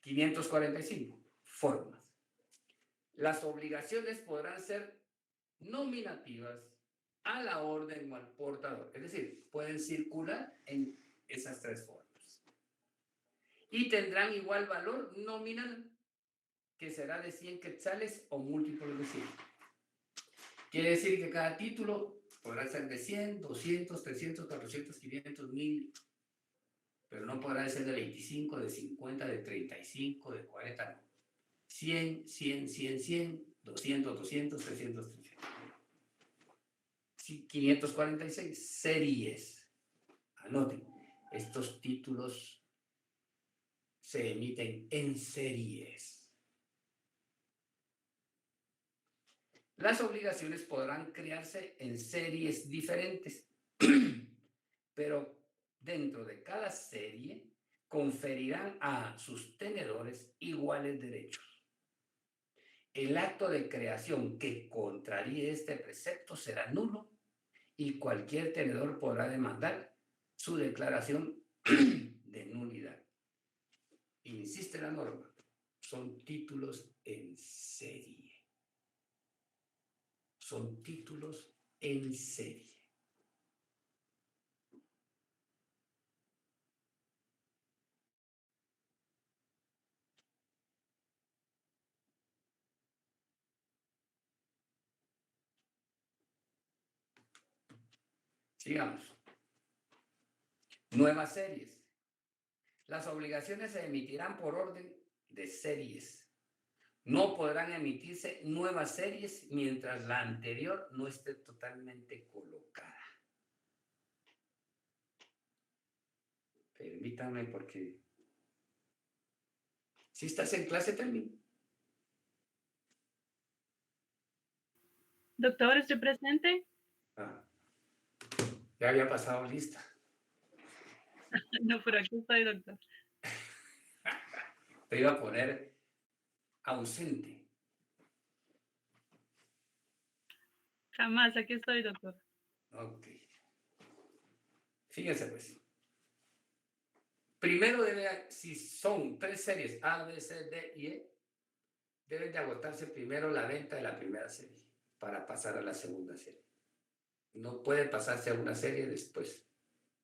545. Formas. Las obligaciones podrán ser nominativas a la orden o al portador. Es decir, pueden circular en esas tres formas. Y tendrán igual valor nominal, que será de 100 quetzales o múltiplos de 100. Quiere decir que cada título podrá ser de 100, 200, 300, 400, 500, 1000, pero no podrá ser de 25, de 50, de 35, de 40, no. 100, 100, 100, 100, 200, 200, 300, 300. 546, series. Anoten, estos títulos se emiten en series. Las obligaciones podrán crearse en series diferentes, pero dentro de cada serie conferirán a sus tenedores iguales derechos. El acto de creación que contraríe este precepto será nulo y cualquier tenedor podrá demandar su declaración de nulidad. Insiste la norma, son títulos en serie. Son títulos en serie. Sigamos. Nuevas series. Las obligaciones se emitirán por orden de series. No podrán emitirse nuevas series mientras la anterior no esté totalmente colocada. Permítanme porque... Si estás en clase también. Doctor, ¿estoy presente? Ah, ya había pasado lista. No, pero aquí estoy, doctor. Te iba a poner ausente. Jamás, aquí estoy, doctor. Ok. Fíjense pues. Primero debe, si son 3 series A, B, C, D y E, debe de agotarse primero la venta de la primera serie para pasar a la segunda serie. No puede pasarse a una serie después.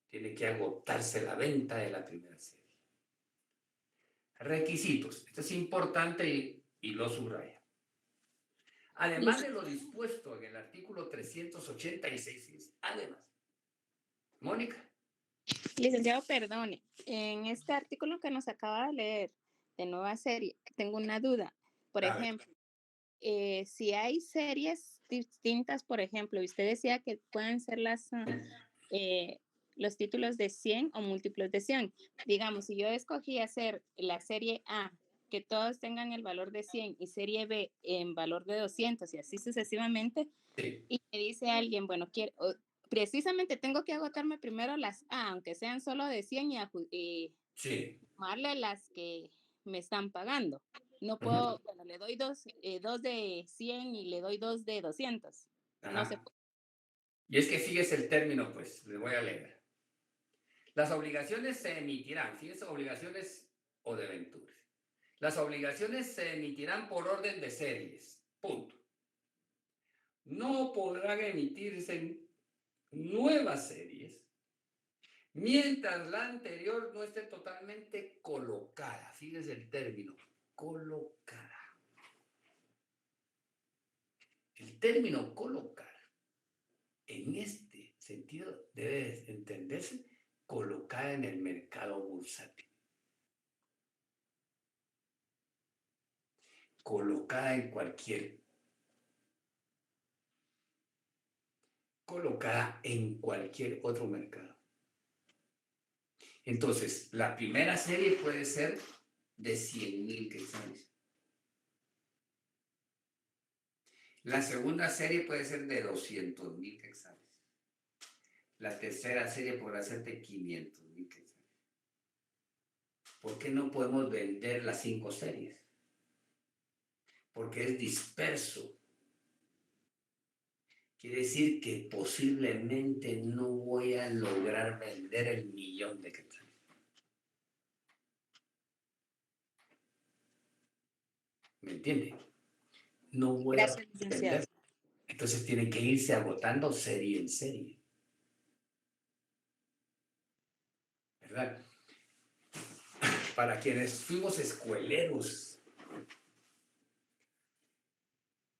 Tiene que agotarse la venta de la primera serie. Requisitos. Esto es importante y lo subraya. Además de lo dispuesto en el artículo 386, además. Mónica. Licenciado, perdone. En este artículo que nos acaba de leer de nueva serie, tengo una duda. Por A ver. ejemplo, si hay series distintas, por ejemplo, y usted decía que pueden ser los títulos de 100 o múltiplos de 100. Digamos, si yo escogí hacer la serie A, que todos tengan el valor de 100 y serie B en valor de 200 y así sucesivamente, Sí. y me dice alguien, bueno, precisamente tengo que agotarme primero las A, aunque sean solo de 100 y Sí. sumarle las que me están pagando. No puedo, bueno, le doy dos de 100 y le doy 2 de 200. No se Ajá. puede. Y es que fíjese el término, pues, le voy a leer. Las obligaciones se emitirán, fíjese, obligaciones o debentures. Las obligaciones se emitirán por orden de series, punto. No podrán emitirse nuevas series mientras la anterior no esté totalmente colocada. Fíjese el término, colocada. El término colocar, en este sentido, debe entenderse colocada en el mercado bursátil. Colocada en cualquier otro mercado. Entonces, la primera serie puede ser de 100,000 quetzales. La segunda serie puede ser de 200,000 quetzales. La tercera serie podrá ser de 500,000 quetzales. ¿Por qué no podemos vender las 5 series? porque es disperso. Quiere decir que posiblemente no voy a lograr vender el 1,000,000 de quetzales. ¿Me entiende? No voy Gracias, a licenciado. vender. Entonces tiene que irse agotando serie en serie. ¿Verdad? Para quienes fuimos escueleros,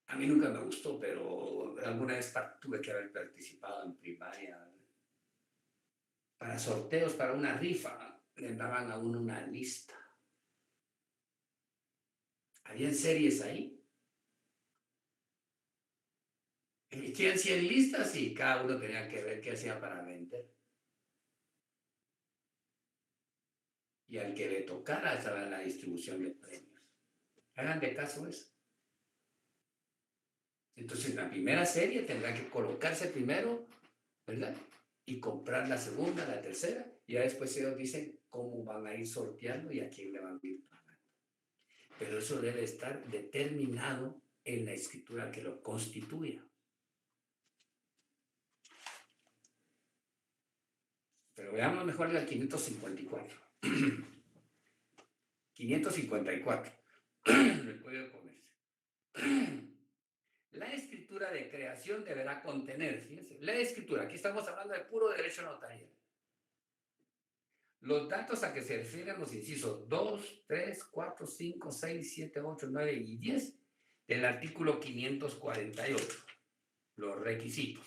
a mí nunca me gustó, pero alguna vez tuve que haber participado en primaria. Para sorteos, para una rifa, le daban a uno una lista. Habían series ahí. Y que hacían listas y cada uno tenía que ver qué hacía para vender. Y al que le tocara estaba en la distribución de premios. Hagan de caso eso. Entonces, la primera serie tendrá que colocarse primero, ¿verdad? Y comprar la segunda, la tercera, y ya después ellos dicen cómo van a ir sorteando y a quién le van a ir pagando. Pero eso debe estar determinado en la escritura que lo constituya. Pero veamos mejor el 554. 554. El Código de Comercio. La escritura de creación deberá contener, fíjense, la escritura, aquí estamos hablando de puro derecho notarial. Los datos a que se refieren los incisos 2, 3, 4, 5, 6, 7, 8, 9 y 10 del artículo 548. Los requisitos.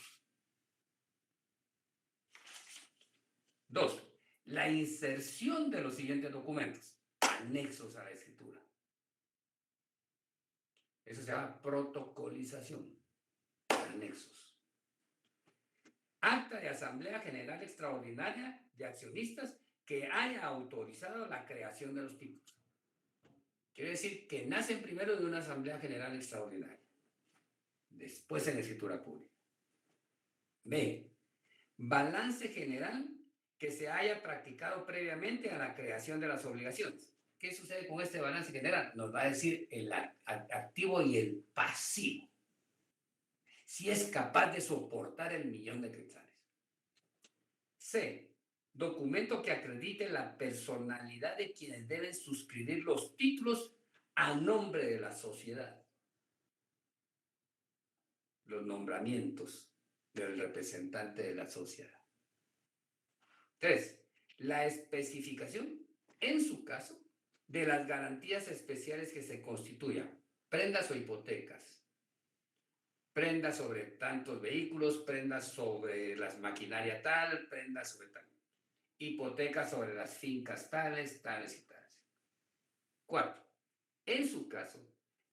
2. La inserción de los siguientes documentos, anexos a la escritura. Eso se llama protocolización. Anexos. Acta de Asamblea General Extraordinaria de Accionistas que haya autorizado la creación de los títulos. Quiere decir que nacen primero de una Asamblea General Extraordinaria, después en la escritura pública. B. Balance general que se haya practicado previamente a la creación de las obligaciones. ¿Qué sucede con este balance general? Nos va a decir el activo y el pasivo. Si es capaz de soportar el 1,000,000 de quetzales. C. Documento que acredite la personalidad de quienes deben suscribir los títulos a nombre de la sociedad. Los nombramientos del representante de la sociedad. 3. La especificación, en su caso, de las garantías especiales que se constituyan, prendas o hipotecas, prendas sobre tantos vehículos, prendas sobre las maquinarias tal, prendas sobre tal, hipotecas sobre las fincas tales, tales y tales. 4. En su caso,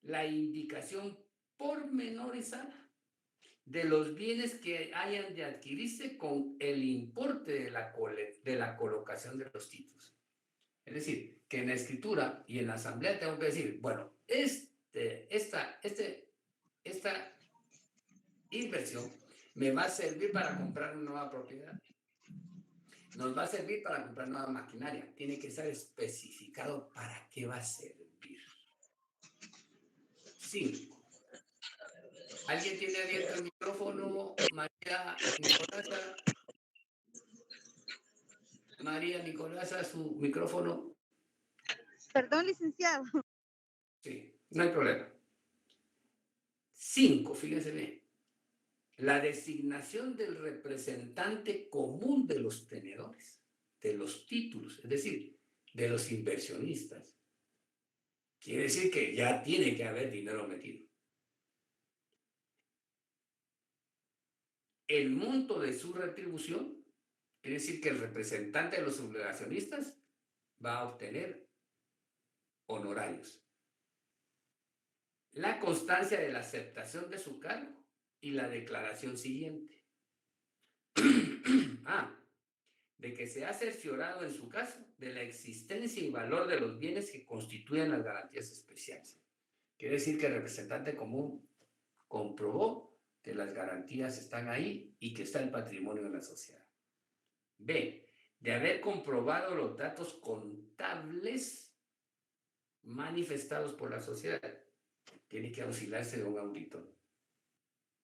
la indicación pormenorizada de los bienes que hayan de adquirirse con el importe de la colocación de los títulos. Es decir, que en la escritura y en la asamblea tengo que decir, bueno, esta inversión me va a servir para comprar una nueva propiedad. Nos va a servir para comprar nueva maquinaria. Tiene que estar especificado para qué va a servir. 5. ¿Alguien tiene abierto el micrófono? María Nicolasa, su micrófono. Perdón, licenciado. Sí, no hay problema. 5, fíjense bien. La designación del representante común de los tenedores, de los títulos, es decir, de los inversionistas. Quiere decir que ya tiene que haber dinero metido. El monto de su retribución, quiere decir que el representante de los obligacionistas va a obtener honorarios. La constancia de la aceptación de su cargo y la declaración siguiente. De que se ha cerciorado en su caso de la existencia y valor de los bienes que constituyen las garantías especiales. Quiere decir que el representante común comprobó que las garantías están ahí y que está el patrimonio de la sociedad. B. De haber comprobado los datos contables manifestados por la sociedad. tiene que auxiliarse de un auditor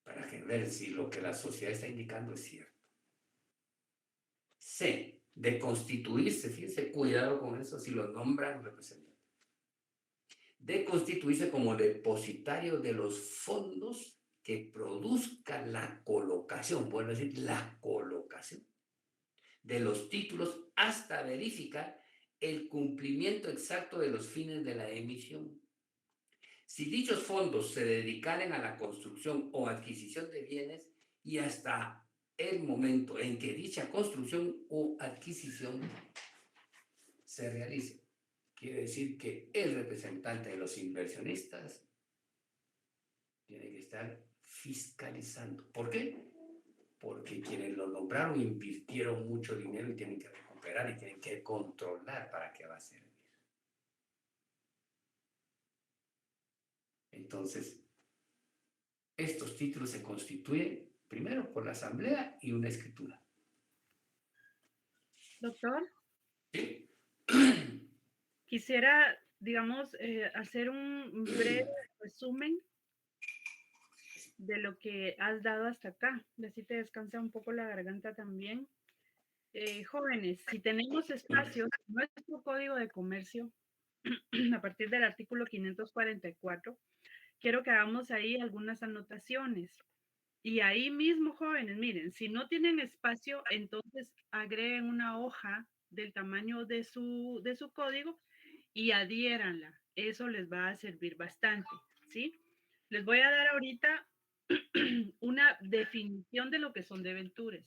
para ver si lo que la sociedad está indicando es cierto. C, de constituirse, fíjense, cuidado con eso, si lo nombran representantes. De constituirse como depositario de los fondos que produzcan la colocación, vuelvo a decir, la colocación de los títulos hasta verificar el cumplimiento exacto de los fines de la emisión. Si dichos fondos se dedicaran a la construcción o adquisición de bienes y hasta el momento en que dicha construcción o adquisición se realice. Quiere decir que el representante de los inversionistas tiene que estar fiscalizando. ¿Por qué? Porque quienes lo nombraron invirtieron mucho dinero y tienen que recuperar y tienen que controlar para qué va a servir. Entonces, estos títulos se constituyen primero por la asamblea y una escritura. Doctor, ¿Sí? quisiera, digamos, hacer un breve resumen de lo que has dado hasta acá. Y así te descansa un poco la garganta también. Jóvenes, si tenemos espacio en nuestro Código de Comercio, a partir del artículo 544, quiero que hagamos ahí algunas anotaciones. Y ahí mismo, jóvenes, miren, si no tienen espacio, entonces agreguen una hoja del tamaño de su código y adhiéranla. Eso les va a servir bastante, ¿sí? Les voy a dar ahorita una definición de lo que son deventures.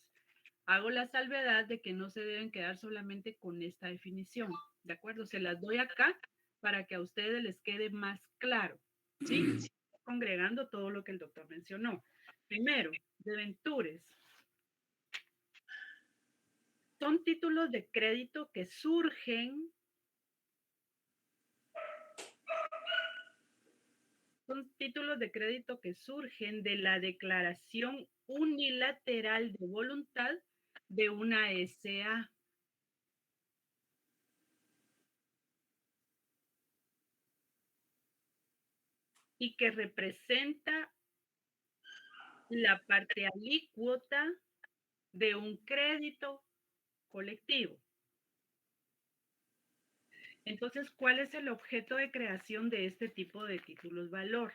Hago la salvedad de que no se deben quedar solamente con esta definición, ¿de acuerdo? Se las doy acá para que a ustedes les quede más claro, ¿sí? Congregando todo lo que el doctor mencionó. Primero, deventures. Son títulos de crédito que surgen de la declaración unilateral de voluntad de una SA. Y que representa la parte alícuota de un crédito colectivo. Entonces, ¿cuál es el objeto de creación de este tipo de títulos valor?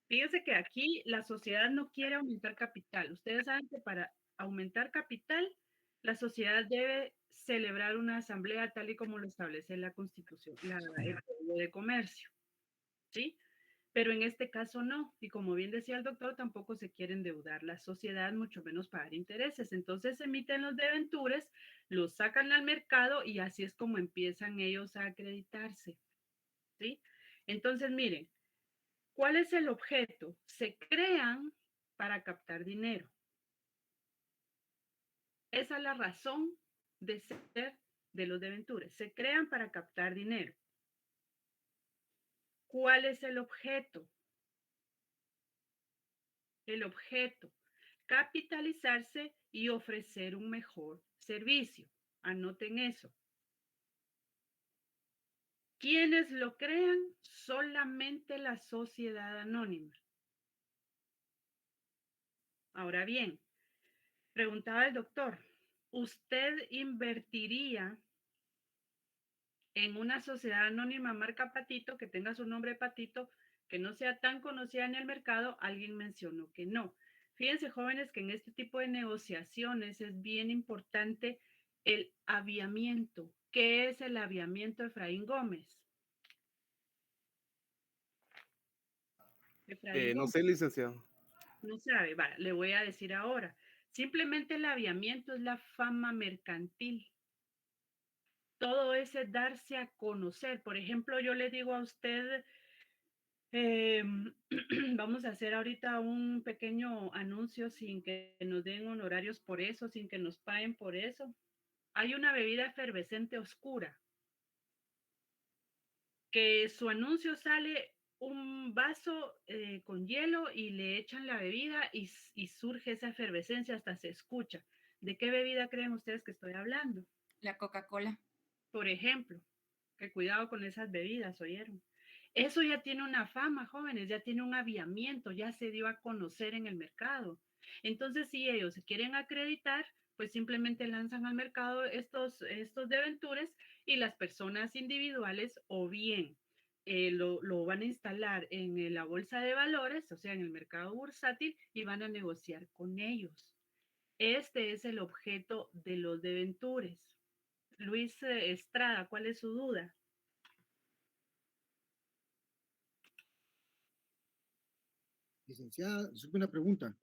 Fíjense que aquí la sociedad no quiere aumentar capital. Ustedes saben que para aumentar capital, la sociedad debe celebrar una asamblea tal y como lo establece la Constitución, el Código de Comercio, ¿sí? Pero en este caso no. Y como bien decía el doctor, tampoco se quiere endeudar la sociedad, mucho menos pagar intereses. Entonces emiten los deventures, los sacan al mercado y así es como empiezan ellos a acreditarse, ¿sí? Entonces, miren, ¿cuál es el objeto? Se crean para captar dinero. Esa es la razón de ser de los deventures. Se crean para captar dinero. ¿Cuál es el objeto? El objeto, capitalizarse y ofrecer un mejor servicio. Anoten eso. ¿Quiénes lo crean? Solamente la sociedad anónima. Ahora bien, preguntaba el doctor, ¿usted invertiría en una sociedad anónima marca Patito, que tenga su nombre Patito, que no sea tan conocida en el mercado? Alguien mencionó que no. Fíjense, jóvenes, que en este tipo de negociaciones es bien importante el aviamiento. ¿Qué es el aviamiento, Efraín Gómez? Efraín No Gómez, sé, licenciado. no sabe, va, le voy a decir ahora. Simplemente el aviamiento es la fama mercantil. Todo ese darse a conocer. Por ejemplo, yo le digo a usted, vamos a hacer ahorita un pequeño anuncio sin que nos den honorarios por eso, sin que nos paguen por eso. Hay una bebida efervescente oscura que su anuncio sale un vaso con hielo y le echan la bebida y surge esa efervescencia, hasta se escucha. ¿De qué bebida creen ustedes que estoy hablando? La Coca-Cola. Por ejemplo, que cuidado con esas bebidas, ¿oyeron? Eso ya tiene una fama, jóvenes, ya tiene un aviamiento, ya se dio a conocer en el mercado. Entonces, si ellos se quieren acreditar, pues simplemente lanzan al mercado estos deventures y las personas individuales o bien lo van a instalar en la bolsa de valores, o sea, en el mercado bursátil, y van a negociar con ellos. Este es el objeto de los deventures. Luis Estrada, ¿cuál es su duda? Licenciada, es una pregunta.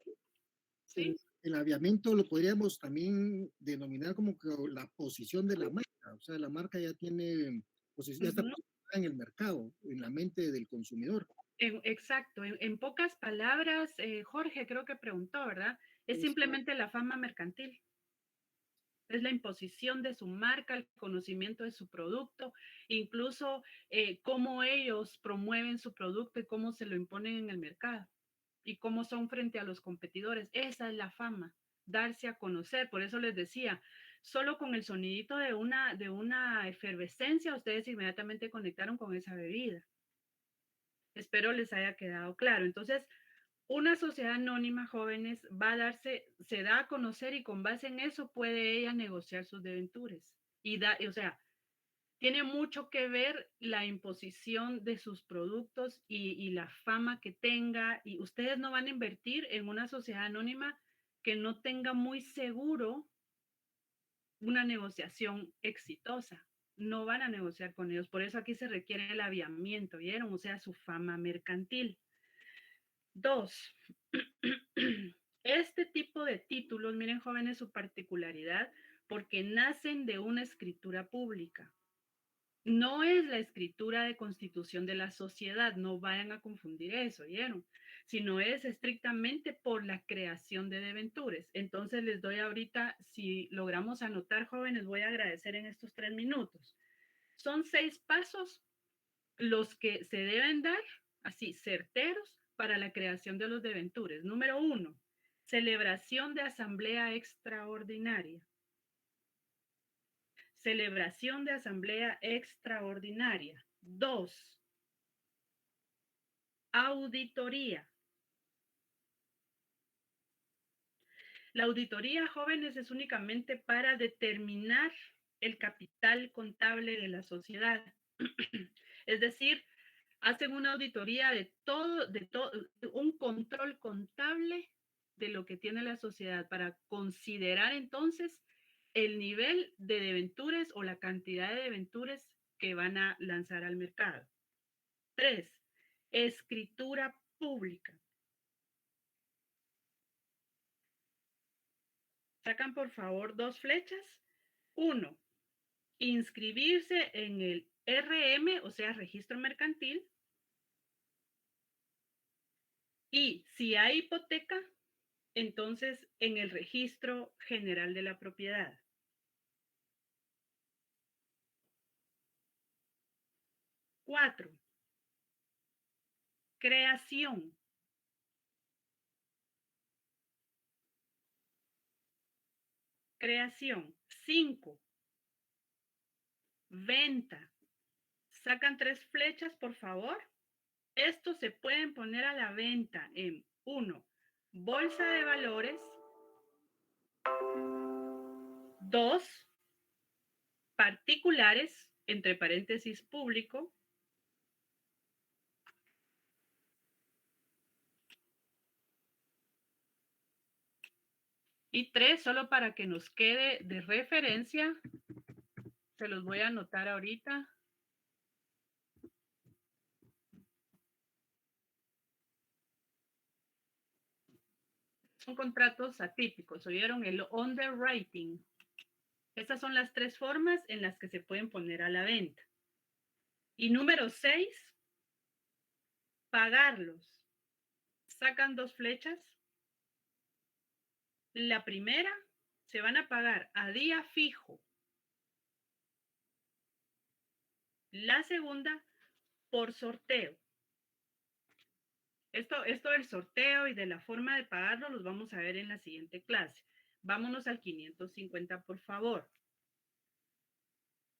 ¿Sí? El aviamiento lo podríamos también denominar como que la posición de la marca. O sea, la marca ya tiene, ya está Ujú. posicionada en el mercado, en la mente del consumidor. Exacto, en pocas palabras, Jorge creo que preguntó, ¿verdad? Es simplemente la fama mercantil. Es la imposición de su marca, el conocimiento de su producto, incluso cómo ellos promueven su producto y cómo se lo imponen en el mercado y cómo son frente a los competidores. Esa es la fama, darse a conocer. Por eso les decía, solo con el sonidito de una efervescencia, ustedes inmediatamente conectaron con esa bebida. Espero les haya quedado claro. Entonces, una sociedad anónima, jóvenes, se da a conocer y con base en eso puede ella negociar sus deventures. O sea, tiene mucho que ver la imposición de sus productos y la fama que tenga. Y ustedes no van a invertir en una sociedad anónima que no tenga muy seguro una negociación exitosa. No van a negociar con ellos. Por eso aquí se requiere el aviamiento, ¿vieron? O sea, su fama mercantil. 2. Este tipo de títulos, miren jóvenes, su particularidad, porque nacen de una escritura pública. No es la escritura de constitución de la sociedad, no vayan a confundir eso, ¿vieron? Sino es estrictamente por la creación de deventures. Entonces les doy ahorita, si logramos anotar, jóvenes, voy a agradecer en estos 3 minutos. Son 6 pasos los que se deben dar, así, certeros, para la creación de los deventures. Número 1, celebración de asamblea extraordinaria. Celebración de asamblea extraordinaria. 2, auditoría. La auditoría, jóvenes, es únicamente para determinar el capital contable de la sociedad. Es decir, hacen una auditoría de todo, un control contable de lo que tiene la sociedad para considerar entonces el nivel de deventures o la cantidad de deventures que van a lanzar al mercado. 3, escritura pública. Sacan por favor 2 flechas. 1, inscribirse en el RM, o sea, registro mercantil. Y si hay hipoteca, entonces en el registro general de la propiedad. 4, creación. Creación. 5, venta. Sacan 3 flechas, por favor. Estos se pueden poner a la venta en 1, bolsa de valores. 2, particulares, entre paréntesis público. Y 3, solo para que nos quede de referencia, se los voy a anotar ahorita. Son contratos atípicos, ¿oyeron? El underwriting. Estas son las 3 formas en las que se pueden poner a la venta. Y número 6, pagarlos. Sacan 2 flechas. La primera, se van a pagar a día fijo. La segunda, por sorteo. Esto del sorteo y de la forma de pagarlo los vamos a ver en la siguiente clase. Vámonos al 550, por favor.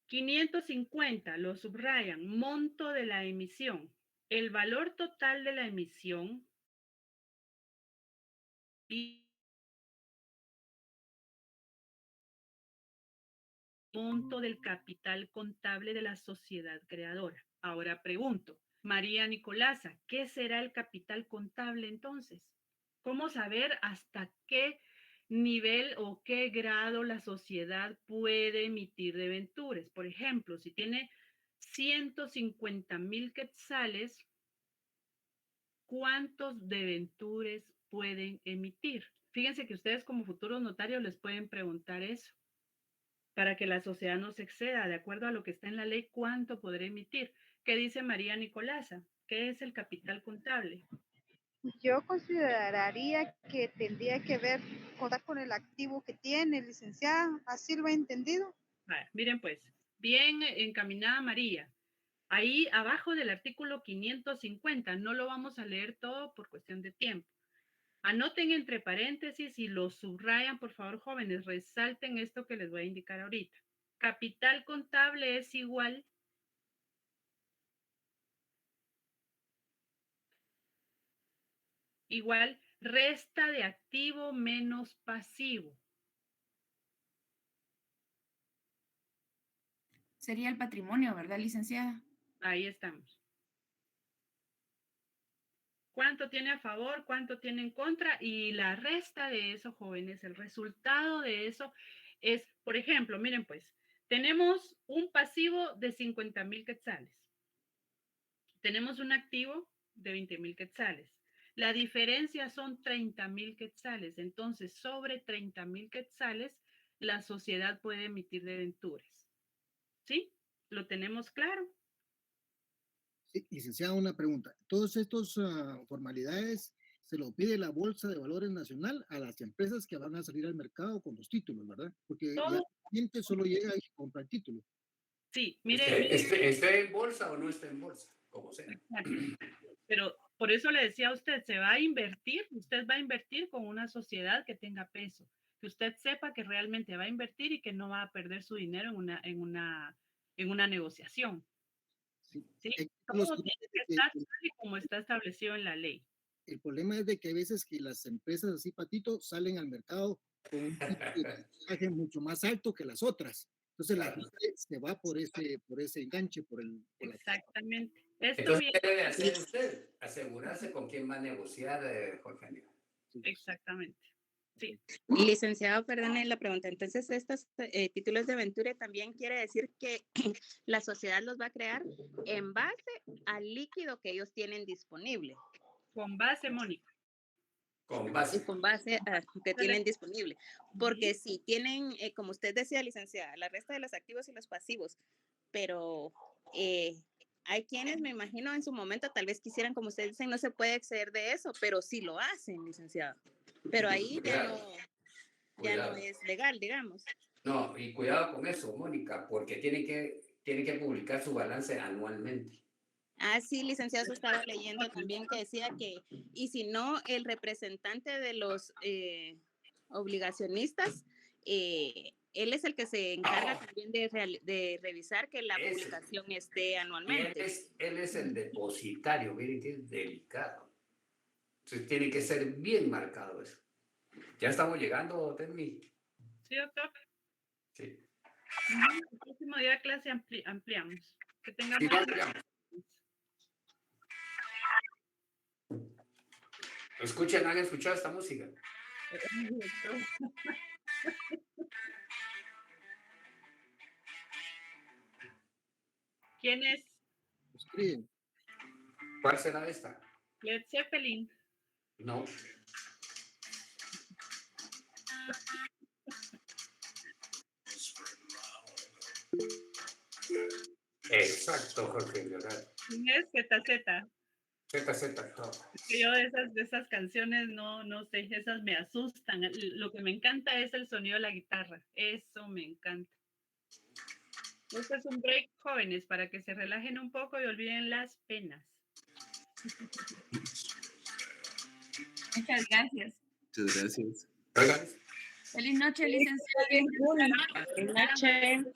550, lo subrayan, monto de la emisión. el valor total de la emisión y monto del capital contable de la sociedad creadora. Ahora pregunto, María Nicolasa, ¿qué será el capital contable entonces? ¿Cómo saber hasta qué nivel o qué grado la sociedad puede emitir debentures? Por ejemplo, si tiene 150,000 quetzales, ¿cuántos debentures pueden emitir? Fíjense que ustedes como futuros notarios les pueden preguntar eso, para que la sociedad no se exceda, de acuerdo a lo que está en la ley, ¿cuánto podrá emitir? ¿Qué dice María Nicolasa? ¿Qué es el capital contable? Yo consideraría que tendría que ver, contar con el activo que tiene, licenciada. ¿Así lo he entendido? Vale, miren pues, bien encaminada María. Ahí abajo del artículo 550, no lo vamos a leer todo por cuestión de tiempo. Anoten entre paréntesis y lo subrayan, por favor, jóvenes, resalten esto que les voy a indicar ahorita. Capital contable es igual resta de activo menos pasivo. Sería el patrimonio, ¿verdad, licenciada? Ahí estamos. ¿Cuánto tiene a favor? ¿Cuánto tiene en contra? Y la resta de eso, jóvenes, el resultado de eso es, por ejemplo, miren pues, tenemos un pasivo de 50,000 quetzales. Tenemos un activo de 20,000 quetzales. La diferencia son 30,000 quetzales. Entonces, sobre 30,000 quetzales, la sociedad puede emitir debentures. ¿Sí? ¿Lo tenemos claro? Sí, licenciada, una pregunta. Todos estos formalidades se lo pide la Bolsa de Valores Nacional a las empresas que van a salir al mercado con los títulos, ¿verdad? Porque ya Todo. el cliente solo llega y compra el título. Sí, mire. ¿Esté en bolsa o no está en bolsa? Como sea. Exacto. Pero por eso le decía a usted, usted va a invertir con una sociedad que tenga peso, que usted sepa que realmente va a invertir y que no va a perder su dinero en una negociación. Sí. ¿Sí? Los Todo tiene que estar tal y como está establecido en la ley. El problema es de que hay veces que las empresas así, Patito, salen al mercado con un tipo de porcentaje mucho más alto que las otras. Entonces la gente se va por ese enganche, por la Exactamente. Esto Entonces, viene. ¿qué debe hacer usted? Asegurarse con quién va a negociar, Jorge Aníbal. Exactamente. Sí. Licenciado, perdone la pregunta. Entonces, estos títulos de Venture también quiere decir que la sociedad los va a crear en base al líquido que ellos tienen disponible. Con base, Mónica. Con base. Con base a que tienen disponible. Porque si tienen, como usted decía, licenciada, la resta de los activos y los pasivos, pero hay quienes, me imagino, en su momento tal vez quisieran, como ustedes dicen, no se puede exceder de eso, pero sí lo hacen, licenciado. Pero ahí ya no es legal, digamos. No, y cuidado con eso, Mónica, porque tiene que publicar su balance anualmente. Ah, sí, licenciado, estaba leyendo también que decía que, y si no, el representante de los obligacionistas, él es el que se encarga también de revisar que la publicación esté anualmente. Él es el depositario, miren que es delicado. Entonces tiene que ser bien marcado eso. Ya estamos llegando, Termi. Sí, doctor. Sí. El próximo día de clase ampliamos. Que tengamos. Sí, ampliamos. Escuchen, han escuchado esta música. ¿Quién es? Escriben. ¿Cuál será esta? Led Zeppelin. No. Exacto, Jorge Leonardo. ¿Quién es? ZZ. ZZ, no. Yo de esas canciones no sé, esas me asustan. Lo que me encanta es el sonido de la guitarra. Eso me encanta. Este es un break, jóvenes, para que se relajen un poco y olviden las penas. Muchas gracias. Muchas gracias. Oigan. Feliz noche, licenciada. Buenas noches.